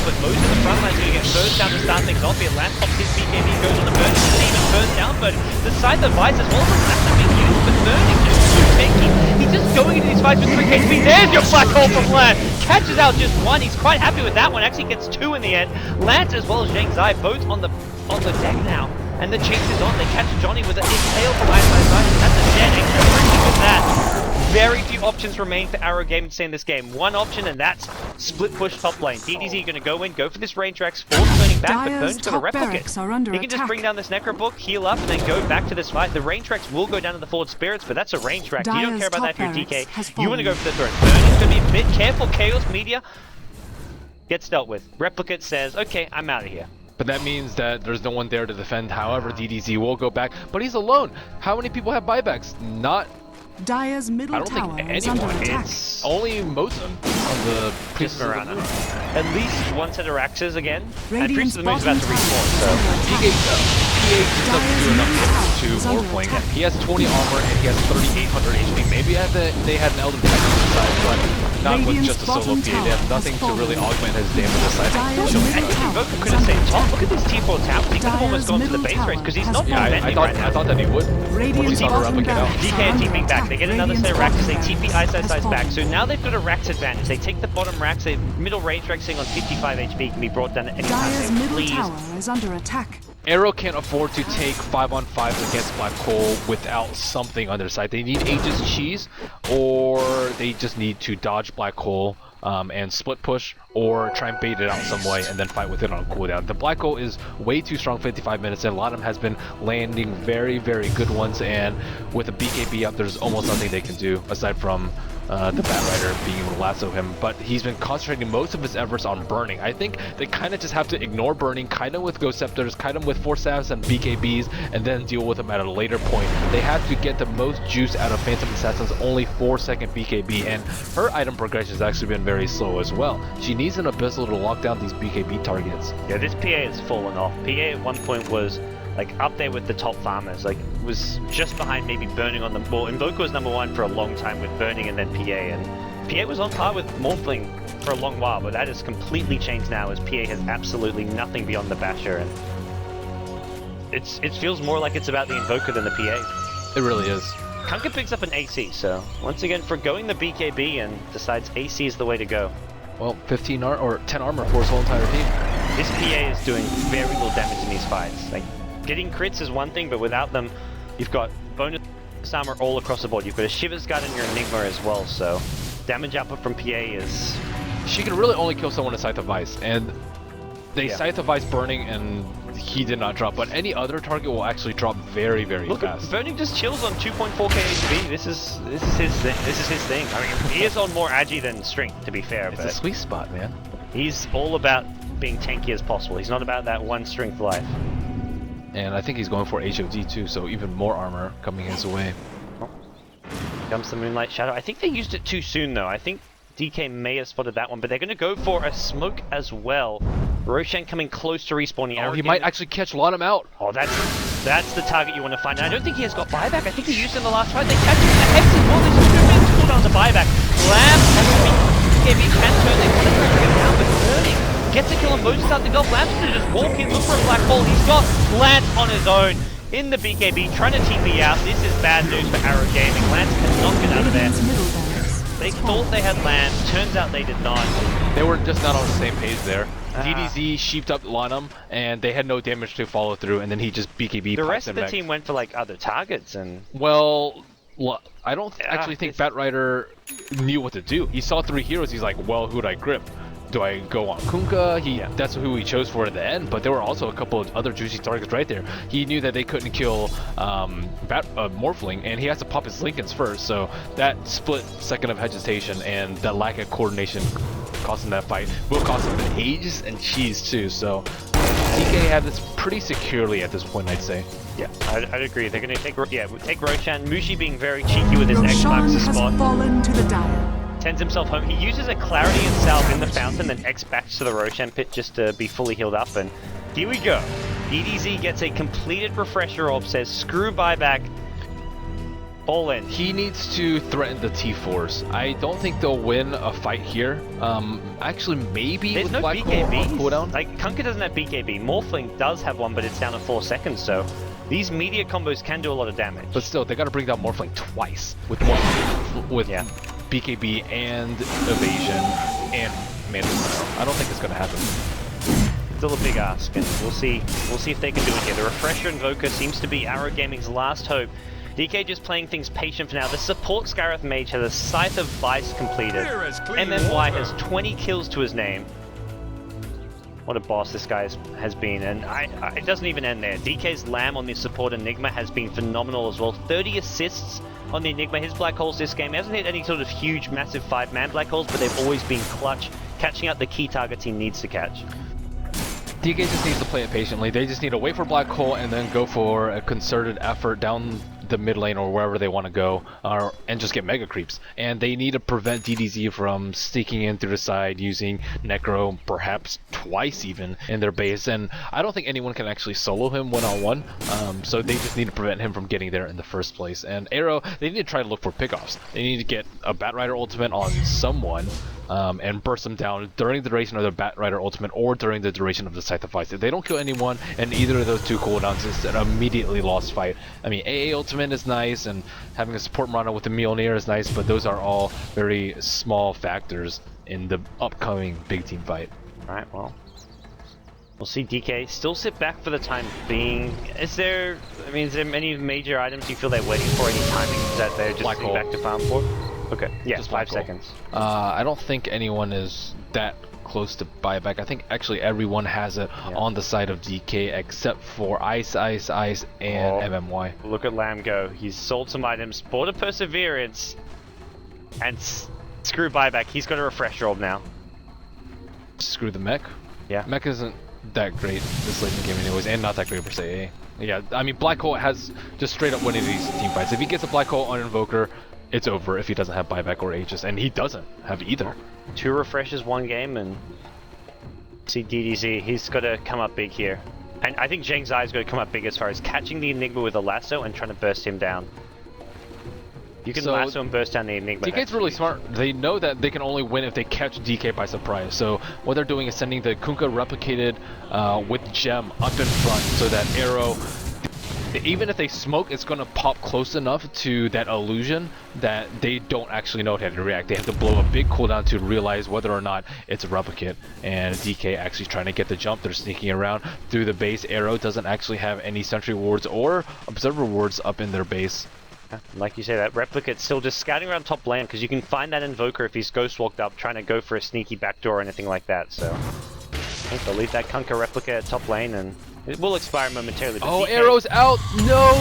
B: But most of the front line's going to get first down to start things off here. Lance pops his BKB, goes on the burn, isn't even first down, but the side device as well as the being used, but burning just too tanky. He's just going into these fights with 3 HP. There's your black hole from Lance. Catches out just 1. He's quite happy with that one. Actually gets 2 in the end. Lance as well as Zhang Zai both on the deck now. And the chase is on. They catch Johnny with a tail from iceiceice. That's a dead extra with that. Very few options remain for Arrow Gaming to stay in this game. One option, and that's split push top lane. DDZ going to go in, go for this range Rex, force turning back, but Burn's got a replicate. He can just bring down this Necro Book, heal up, and then go back to this fight. The range Rex will go down to the forward spirits, but that's a range Rex. You don't care about that if you're DK. You want to go for the throne. Burn's going to be a bit careful. Chaos Media gets dealt with. Replicate says, okay, I'm out of here.
A: But that means that there's no one there to defend. However, DDZ will go back, but he's alone. How many people have buybacks? Not.
C: Dire's middle
A: I don't
C: tower
A: think
C: is
A: anyone.
C: under attack.
A: It's only Mosin on the Priest of the Moon.
B: At least one set of Raxes again.
C: Radiant's
B: and Priest of the Moon's about to respawn, so
A: DK just doesn't do enough damage to Morphling. He has 20 armor and he has 3,800 HP. Maybe they had an Elden Tech on the side, but not with just a solo PA. They have nothing to really augment his damage aside.
B: Invoker could have stayed top. Look at this Ti4 tap. He could have almost gone to the base race because he's not defending right now.
A: I thought that he would.
C: Radiant's bottom barracks
B: DK and TPing back. They get another set of Raxes. They TP Iceiceice back. So now they've got a Rax advantage. They take the bottom Rax. They middle range Rexing on 55 HP can be brought down at any
C: Dire's
B: time.
C: middle
B: Please.
C: tower is under attack.
A: Arrow can't afford to take 5-on-5s against Black Hole without something on their side. They need Aegis Cheese, or they just need to dodge Black Hole and split push, or try and bait it out some way and then fight with it on cooldown. The Black Hole is way too strong 55 minutes in. Lottom has been landing very, very good ones, and with a BKB up, there's almost nothing they can do aside from the Batrider being able to lasso him, but he's been concentrating most of his efforts on burning. I think they kind of just have to ignore burning, kind of with Ghost Scepters, kind of with Force Staffs and BKBs, and then deal with them at a later point. They have to get the most juice out of Phantom Assassin's only 4-second BKB, and her item progression has actually been very slow as well. She needs an Abyssal to lock down these BKB targets.
B: Yeah, this PA has fallen off. PA at one point was like up there with the top farmers, like was just behind maybe Burning on the ball. Invoker was #1 for a long time with Burning and then PA, and PA was on par with Morphling for a long while, but that has completely changed now as PA has absolutely nothing beyond the Basher, and it feels more like it's about the Invoker than the PA.
A: It really is.
B: Kunkka picks up an AC, so once again forgoing the BKB and decides AC is the way to go.
A: Well, 10 armor for his whole entire team.
B: This PA is doing very little damage in these fights. Like, getting crits is one thing, but without them, you've got bonus armor all across the board. You've got a Shiver's Guard in your Enigma as well, so damage output from PA is...
A: She can really only kill someone with Scythe of Ice, and they Scythe of Ice Burning, and he did not drop, but any other target will actually drop very, very fast.
B: Burning just chills on 2.4k HP. This is his thing. This is his thing. I mean, he is on more agi than strength, to be fair.
A: It's
B: but
A: a sweet spot, man.
B: He's all about being tanky as possible. He's not about that one strength life.
A: And I think he's going for HOD too, so even more armor coming his way.
B: Comes the Moonlight Shadow. I think they used it too soon though. I think DK may have spotted that one, but they're going to go for a smoke as well. Roshan coming close to respawning.
A: Oh, he might actually catch Lottom out.
B: Oh, that's the target you want to find. And I don't think he has got buyback. I think he used it in the last fight. They catch him in the Hex as well. There's 2 minutes cooldown to buyback. Lamb has to be KB can turn. They want to try to get him down, but Burning gets a kill on Moses out the goal. Lamb's going to just walk in, look for a black hole. He's got Lance on his own in the BKB, trying to TP out. This is bad news for Arrow Gaming. Lance cannot get out of there. They thought they had Lance, turns out they did not.
A: They were just not on the same page there. DDZ sheeped up Lanham, and they had no damage to follow through, and then he just BKB.
B: The rest of the team went for like other targets, and
A: well, I don't actually think Batrider knew what to do. He saw 3 heroes. He's like, well, who'd I grip? Do I go on Kunkka? That's who he chose for at the end, but there were also a couple of other juicy targets right there. He knew that they couldn't kill Morphling, and he has to pop his Lincolns first, so that split second of hesitation and that lack of coordination cost him that fight will cost him the Aegis and Cheese too, so DK have this pretty securely at this point, I'd say.
B: Yeah, I'd agree. They're going to take Roshan. Mushi being very cheeky with his X marks the spot.
C: Fallen to the Dire.
B: Sends himself home. He uses a Clarity and Salve in the fountain, then X back to the Roshan pit just to be fully healed up. And here we go. DDZ gets a completed refresher orb, says screw buyback. All in.
A: He needs to threaten the Ti4s. I don't think they'll win a fight here. Actually, maybe
B: There's
A: with
B: no
A: Black Hole on
B: BKBs.
A: cooldown.
B: Like, Kunkka doesn't have BKB. Morphling does have one, but it's down to 4 seconds, so these media combos can do a lot of damage.
A: But still, they got to bring down Morphling twice with BKB and evasion and mana. I don't think it's going to happen.
B: Still a big ask, and we'll see if they can do it here. The Refresher Invoker seems to be Arrow Gaming's last hope. DK just playing things patient for now. The support Skyrath Mage has a Scythe of Vice completed. MMY has 20 kills to his name. What a boss this guy has been, and it doesn't even end there. DK's Lamb on the support Enigma has been phenomenal as well. 30 assists on the Enigma. His black holes this game hasn't hit any sort of huge, massive 5-man black holes, but they've always been clutch, catching out the key targets he needs to catch.
A: DK just needs to play it patiently. They just need to wait for Black Hole and then go for a concerted effort down the mid lane or wherever they want to go, and just get mega creeps. And they need to prevent DDZ from sneaking in through the side using Necro perhaps twice even in their base. And I don't think anyone can actually solo him one-on-one, so they just need to prevent him from getting there in the first place. And Arrow, they need to try to look for pickoffs. They need to get a Batrider ultimate on someone, and burst them down during the duration of their Batrider ultimate or during the duration of the Scythe of Vice. If they don't kill anyone and either of those two cooldowns, it's an immediately lost fight. I mean, AA ultimate is nice, and having a support Murano with the Mjolnir is nice, but those are all very small factors in the upcoming big team fight.
B: Alright, well, we'll see DK still sit back for the time being. Is there any major items you feel they're waiting for, any timings that they're just sitting back to farm for? Okay, yeah, just 5 seconds.
A: I don't think anyone is that close to buyback. I think actually everyone has it on the side of DK except for Ice, and MMY.
B: Look at Lamb go. He's sold some items, bought a Perseverance, and screw buyback. He's got a refresher orb now.
A: Screw the mech?
B: Yeah.
A: Mech isn't that great this late in the game anyways, and not that great per se. Yeah, I mean, Black Hole has just straight up winning these team fights. If he gets a Black Hole on Invoker, it's over if he doesn't have buyback or Aegis, and he doesn't have either.
B: 2 refreshes, 1 game, and see DDZ, he's got to come up big here. And I think Zheng Zai's got to come up big as far as catching the Enigma with a lasso and trying to burst him down. You can lasso and burst down the Enigma.
A: DK's really smart. They know that they can only win if they catch DK by surprise. So what they're doing is sending the Kunkka replicated with Gem up in front so that Arrow, even if they smoke, it's going to pop close enough to that illusion that they don't actually know how to react. They have to blow a big cooldown to realize whether or not it's a replicate. And DK actually trying to get the jump. They're sneaking around through the base. Arrow doesn't actually have any sentry wards or observer wards up in their base.
B: Like you say, that replicate's still just scouting around top lane, because you can find that Invoker if he's ghost walked up trying to go for a sneaky backdoor or anything like that. So I think they'll leave that Kunkka replica at top lane, and it will expire momentarily.
A: Oh, DK... Arrow's out! No!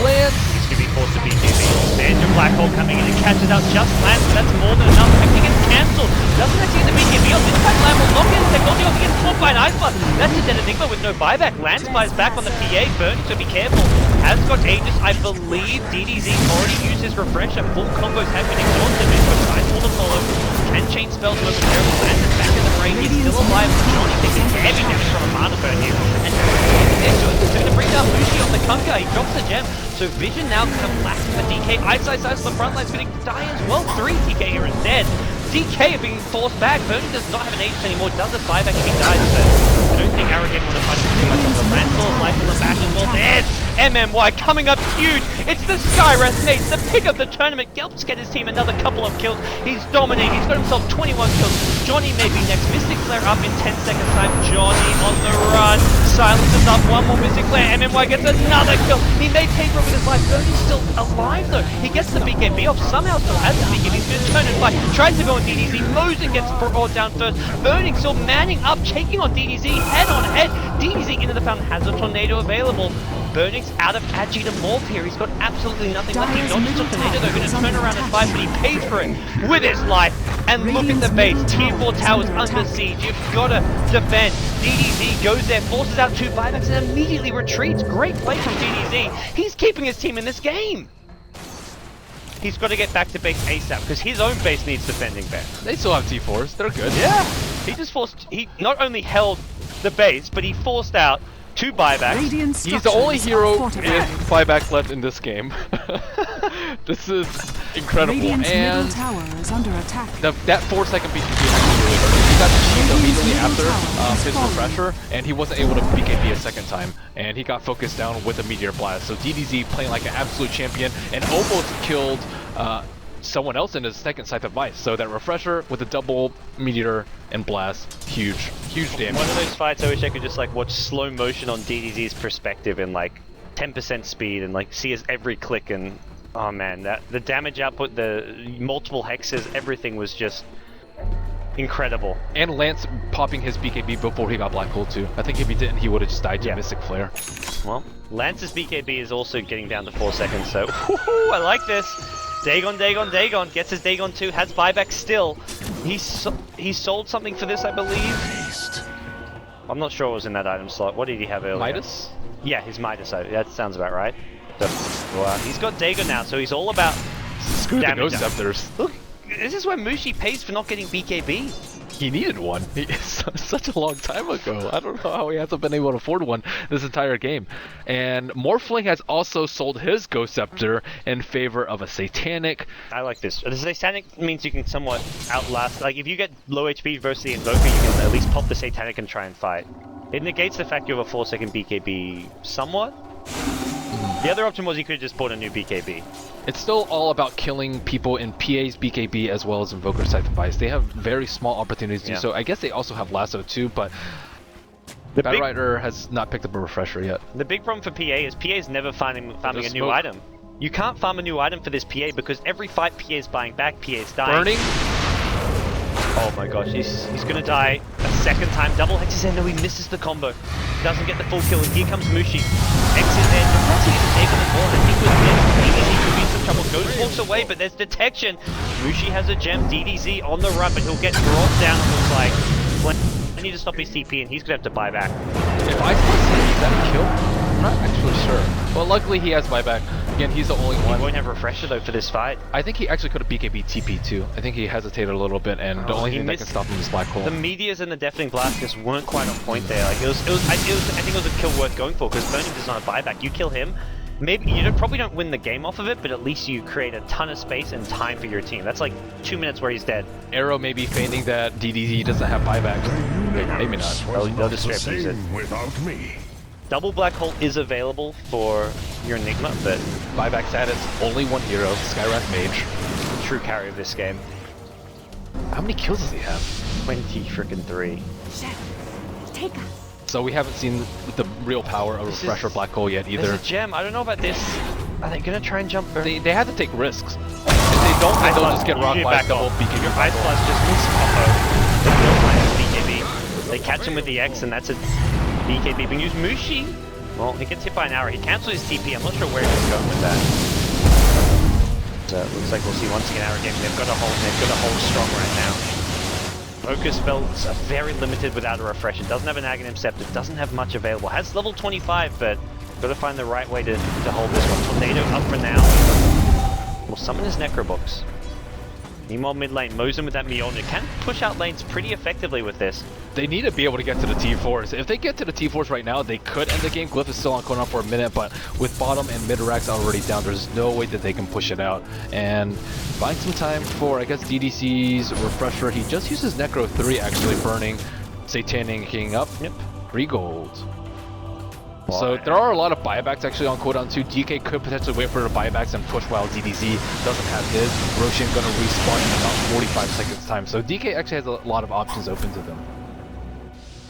A: Lance!
B: He's going to be forced to BKB. There's your Black Hole coming in and catches out just Lance, but that's more than enough. I think it's cancelled. Doesn't actually get the BKB on. This time Lamb will lock in. Technology will get caught by an Ice Blast. That's a dead Enigma with no buyback. Lance buys back on the PA. Burn, so be careful. Has got Aegis. I believe DDZ already used his refresher. Full combos have been exhausted. He's got Sidefall to follow. Can chain spells momentarily. Lance is back in the frame. He's still alive. Johnny taking heavy damage from a mana burn here. And he's going to bring down Lucy on the Kunkka. He drops the gem. So Vision now collapsing for DK.iceiceice on the front line is going to die as well. 3 DK here is dead. DK are being forced back. Bernie does not have an Aegis anymore. Does a buyback if he dies, but I don't think Arrow want to fight him too much on the Landfall. Life on the back as well. There's MMY coming up huge. It's the Skyrath Mate, the pick of the tournament. Gelps get his team another couple of kills. He's dominating. He's got himself 21 kills. Johnny may be next. Mystic Flare up in 10 seconds time. Johnny on the run. Silence is up. 1 more Mystic Flare. MMY gets another kill. He may pay for it with his life. Bernie's still alive though. He gets the BKB off. Somehow still has the BKB. He's going to turn and fight. Tries to go on DDZ. Mosin gets brought down first. Burning still manning up. Taking on DDZ. Head on head. DDZ into the fountain. Has a tornado available. Burning's out of Agi to morph here. He's got absolutely nothing left. He's not just a tornado. They're going to turn around and fight, but he paid for it with his life. And look at the base. Tier 4 towers under siege. You've got to defend. DDZ goes there, forces out 2 buybacks, and immediately retreats. Great play from DDZ. He's keeping his team in this game. he's got to get back to base ASAP because his own base needs defending there.
A: They still have T4s. They're good.
B: Yeah. He not only held the base, but he forced out 2 buybacks.
C: Radiant
A: He's the only
C: structures
A: hero
C: are
A: with
C: fortified.
A: buybacks left in this game. This is incredible.
C: Radiant's middle
A: And
C: tower is under attack.
A: that 4-second BKB actually really hurt. He got the shield immediately
C: Radiant's
A: after
C: middle tower is
A: his
C: falling.
A: refresher, and he wasn't able to BKB a second time. And he got focused down with a Meteor Blast. So DDZ playing like an absolute champion and almost killed someone else in his second Scythe of Ice. So that refresher with a double Meteor and Blast, huge damage.
B: One of those fights I wish I could just like watch slow motion on DDZ's perspective in like 10% speed and like see his every click and oh man, that the damage output, the multiple hexes, everything was just incredible.
A: And Lance popping his BKB before he got Black Hole too. I think if he didn't, he would have just died to Mystic Flare.
B: Well, Lance's BKB is also getting down to 4 seconds, so I like this. Dagon gets his Dagon 2, has buyback still. He sold something for this, I believe. I'm not sure what was in that item slot. What did he have earlier?
A: Midas?
B: Yeah, his Midas. That sounds about right. So, well, he's got Dagon now, so he's all about
A: Screw the
B: damage.
A: Ghost Scepters.
B: Look, this is where Mushi pays for not getting BKB.
A: He needed one. Such a long time ago. I don't know how he hasn't been able to afford one this entire game. And Morphling has also sold his Ghost Scepter in favor of a Satanic.
B: I like this. The Satanic means you can somewhat outlast. Like, if you get low HP versus the Invoker, you can at least pop the Satanic and try and fight. It negates the fact you have a 4-second BKB somewhat. The other option was you could have just bought a new BKB.
A: It's still all about killing people in PA's BKB as well as Invoker Scythe of Ice. They have very small opportunities to do so. I guess they also have Lasso too, but Bad Rider has not picked up a refresher yet.
B: The big problem for PA is PA's never farming a new
A: smoke.
B: item. You can't farm a new item for this PA because every fight PA is buying back, PA is dying.
A: Burning?
B: Oh my gosh, he's gonna die a second time. Double hexes in, no, he misses the combo. Doesn't get the full kill, and here comes Mushi. X is there, the he can take on the board. I think with this, DDZ could be in some trouble. Ghost walks away, but there's detection. Mushi has a gem, DDZ on the run, but he'll get brought down, it looks like. I need to stop his TP, and he's gonna have to buy back.
A: If Ice is that a kill? I'm not actually sure. Well, luckily he has buyback. Again, he's the only one.
B: He won't have refresher though for this fight.
A: I think he actually could have BKB TP too. I think he hesitated a little bit, and the only thing that can stop him is Black Hole.
B: The Meteors and the Deafening Blast just weren't quite on point there. Like I think it was a kill worth going for because Burning does not have buyback. You kill him, maybe you probably don't win the game off of it, but at least you create a ton of space and time for your team. That's like 2 minutes where he's dead.
A: Arrow may be feigning that DDZ doesn't have buyback. Maybe not.
B: They'll just straight use it.
D: Without me.
B: Double Black Hole is available for your Enigma, but
A: Buyback status, only one hero, Skywrath Mage.
B: true carry of this game.
A: How many kills does he have?
B: 23.
C: Take us.
A: So we haven't seen the real power of Refresher Black Hole yet either.
B: There's a gem. I don't know about this. Are they gonna try and jump?
A: They have to take risks. If they don't, then they'll just get rocked by a double BKB.
B: Your Ice Blast just miss combo. They don't find his BKB. They catch him with the X, and that's a BKB being used. Mushi, well, he gets hit by an arrow. He cancels his TP. I'm not sure where he's going with that. So it looks like we'll see once again arrow game. They've got to hold strong right now. Focus spells are very limited without a refresh. It doesn't have an Aghanim Scepter, doesn't have much available. Has level 25, but got to find the right way to hold this one. Tornado up for now. We'll summon his Necrobooks. Meanwhile, mid lane, Mosin with that Mjolnir can push out lanes pretty effectively with this.
A: They need to be able to get to the T4s. If they get to the T4s right now, they could end the game. Glyph is still on cooldown for a minute, but with bottom and mid racks already down, there's no way that they can push it out. And buying some time for, I guess, DDC's refresher. He just uses Necro 3 actually, burning, Satanicking up. Yep, 3 gold. So there are a lot of buybacks actually on cooldown too. DK could potentially wait for the buybacks and push while DDZ doesn't have his. Roshan gonna respawn in about 45 seconds time. So DK actually has a lot of options open to them.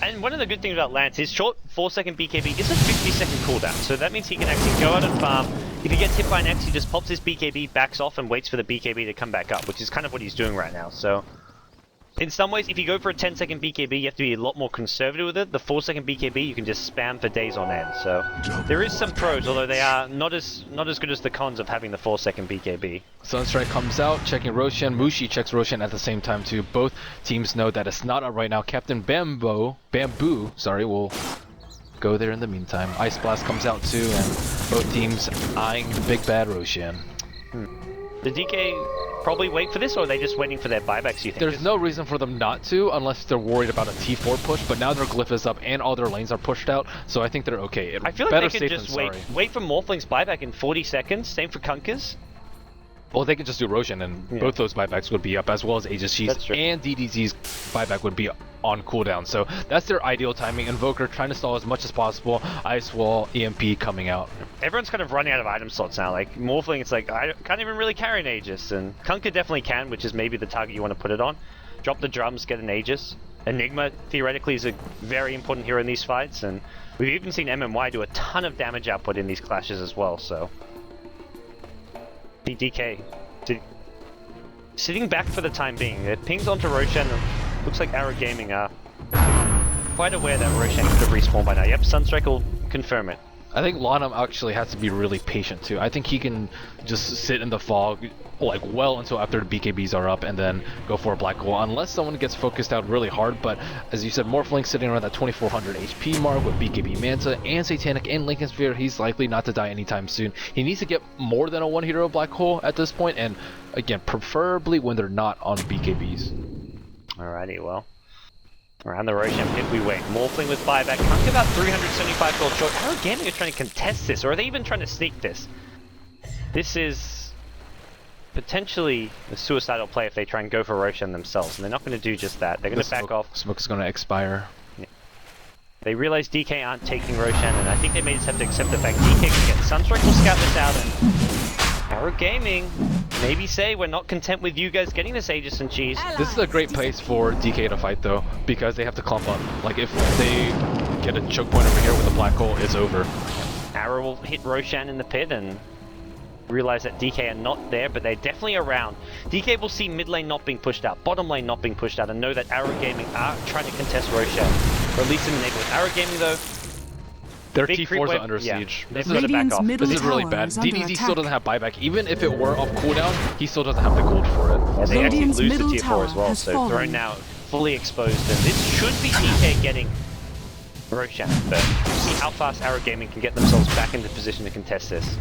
B: And one of the good things about Lance, his short 4-second BKB is a 50-second cooldown. So that means he can actually go out and farm. If he gets hit by an X, he just pops his BKB, backs off, and waits for the BKB to come back up, which is kind of what he's doing right now. So in some ways, if you go for a 10-second BKB, you have to be a lot more conservative with it. The 4-second BKB, you can just spam for days on end. So there is some pros, although they are not as good as the cons of having the 4-second BKB.
A: Sunstrike comes out, checking Roshan. Mushi checks Roshan at the same time too. Both teams know that it's not up right now. Captain Bamboo, will go there in the meantime. Ice Blast comes out too, and both teams eyeing the big bad Roshan.
B: The DK probably wait for this, or are they just waiting for their buybacks, you think?
A: There's no reason for them not to, unless they're worried about a T4 push, but now their glyph is up and all their lanes are pushed out, so I think they're okay.
B: I feel like they could just wait for Morphling's buyback in 40 seconds, same for Kunkers.
A: Well, they could just do Roshan, and both those buybacks would be up, as well as Aiceiceice's and DDZ's buyback would be on cooldown. So that's their ideal timing. Invoker trying to stall as much as possible. Ice Wall, EMP coming out.
B: Everyone's kind of running out of item slots now. Like Morphling, it's like I can't even really carry an Aegis, and Kunker definitely can, which is maybe the target you want to put it on. Drop the drums, get an Aegis. Enigma theoretically is a very important hero in these fights, and we've even seen MMY do a ton of damage output in these clashes as well. So DK sitting back for the time being. It pings onto Roshan. Looks like Arrow Gaming are quite aware that Roshan could have respawned by now. Yep, Sunstrike will confirm it.
A: I think Lanham actually has to be really patient too. I think he can just sit in the fog like well until after the BKBs are up and then go for a black hole, unless someone gets focused out really hard. But as you said, Morphling sitting around that 2400 HP mark with BKB Manta and Satanic and Lincoln Sphere, he's likely not to die anytime soon. He needs to get more than a one hero black hole at this point, and again, preferably when they're not on BKBs.
B: Alrighty, well. Around the Roshan pit we wait. Morphling with buyback. Kunk about 375 gold short. Arrow Gaming are trying to contest this, or are they even trying to sneak this? This is potentially a suicidal play if they try and go for Roshan themselves, and they're not going to do just that. They're going to back off.
A: Smoke's going to expire.
B: Yeah. They realize DK aren't taking Roshan, and I think they may just have to accept the fact DK can get Sunstrike will scout this out, and Arrow Gaming maybe say we're not content with you guys getting this Aegis and cheese.
A: This is a great place for DK to fight though, because they have to clump up. Like if they get a choke point over here with a black hole, it's over.
B: Arrow will hit Roshan in the pit and realize that DK are not there, but they're definitely around. DK will see mid lane not being pushed out, bottom lane not being pushed out, and know that Arrow Gaming are trying to contest Roshan, or at least in the neighborhood. Arrow Gaming though,
A: their T4s are under siege.
B: They've got to back off.
A: This is really bad. DDZ still doesn't have buyback. Even if it were off cooldown, he still doesn't have the gold for it.
B: Yeah, they actually lose the Tier 4 as well, so Throne now fully exposed, and this should be DK getting Roshan, but we'll see how fast Arrow Gaming can get themselves back into position to contest this.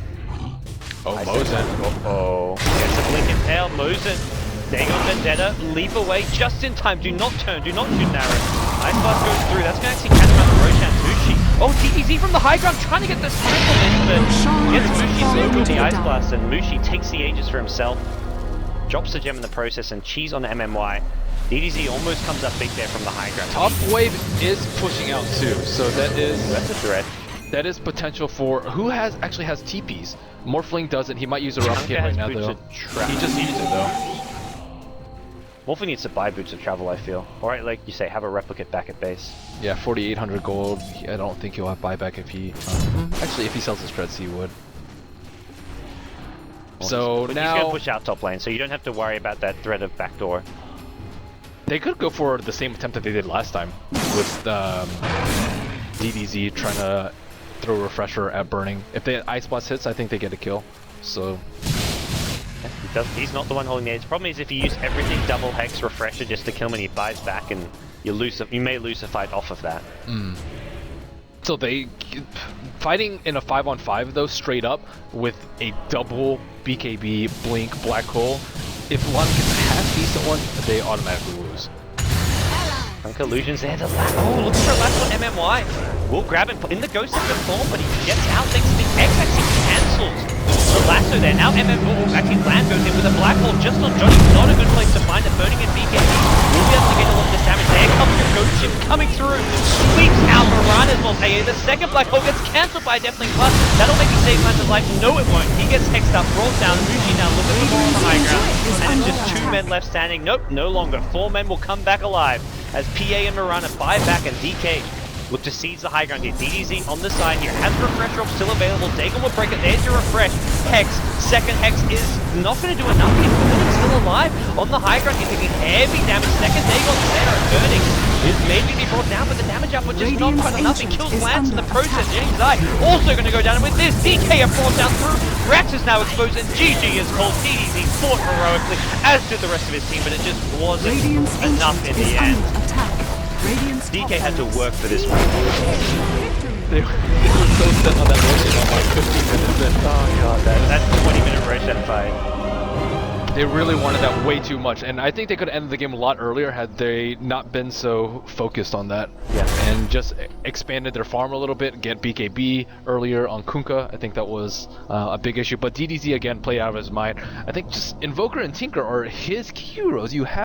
A: Oh, Mozen.
B: Uh-oh. Gets a blink impale. Mozen. Dagon Vendetta. Leap away just in time. Do not turn. Do not shoot an arrow. Ice Blast goes through. That's going to actually catch him out the Roshan. Mushi. Oh, DDZ from the high ground trying to get the cycle in, but gets Mushi so good the Ice Blast, and Mushi takes the Aegis for himself. Drops the gem in the process, and cheese on the MMY. DDZ almost comes up big there from the high ground.
A: Top wave is pushing out too, so that's
B: a threat.
A: That is potential for who actually has TPs. Morphling doesn't. He might use a rough kit right now though. He just needs it though.
B: Morphling needs to buy boots of travel, I feel. Or like you say, have a replicate back at base.
A: Yeah, 4,800 gold. I don't think he'll have buyback if he. Actually, if he sells his creds, he would.
B: Well,
A: so
B: he's
A: now
B: gonna push out top lane, so you don't have to worry about that threat of backdoor.
A: They could go for the same attempt that they did last time with DDZ trying to throw a refresher at burning. If the Ice Blast hits, I think they get a kill. So
B: he's not the one holding the edge. Problem is if you use everything double hex refresher just to kill him and he buys back, and you may lose a fight off of that.
A: So they fighting in a 5-on-5 though, straight up with a double BKB blink black hole. If one gets a half decent one, they automatically lose.
B: Punk Illusions there, the last. Oh, looking for a last one, MMY. Will grab him in the Ghost of the Form, but he gets out thanks to the X actually cancels the lasso there. Now actually Land goes in with a black hole just on Johnny. Not a good place to find it. Burning in BK. Will be able to get a lot of this damage. There comes your Ghost Ship coming through. Sweeps out Moran as well. Hey, the second black hole gets cancelled by Deathling Plus. That'll maybe save Lance's life. No, it won't. He gets hexed up, rolls down. Mushi now looking for more on the high ground. And it's just 2 men left standing. Nope, no longer. 4 men will come back alive as PA and Mirana buy back, and DK look to seize the high ground here. DDZ on the side here, has refresh drop still available. Dagon will break it, there's your refresh. Hex, second Hex is not going to do enough here. It's still alive on the high ground. He's taking heavy damage. Second Dagon there, burning. Is maybe be brought down, but the damage output just not quite enough. He kills Lance in the process. James I also going to go down, and with this, DK are brought down through. Rax is now exposed, and GG is called. DDZ fought heroically, as did the rest of his team, but it just wasn't enough in the end. DK had to work for this one.
A: They were so set on that Roshan on like 15 minutes in.
B: Oh god, that 20-minute Roshan fight.
A: They really wanted that way too much, and I think they could have ended the game a lot earlier had they not been so focused on that.
B: Yeah.
A: And just expanded their farm a little bit, get BKB earlier on Kunkka. I think that was a big issue. But DDZ again played out of his mind. I think just Invoker and Tinker are his heroes. You have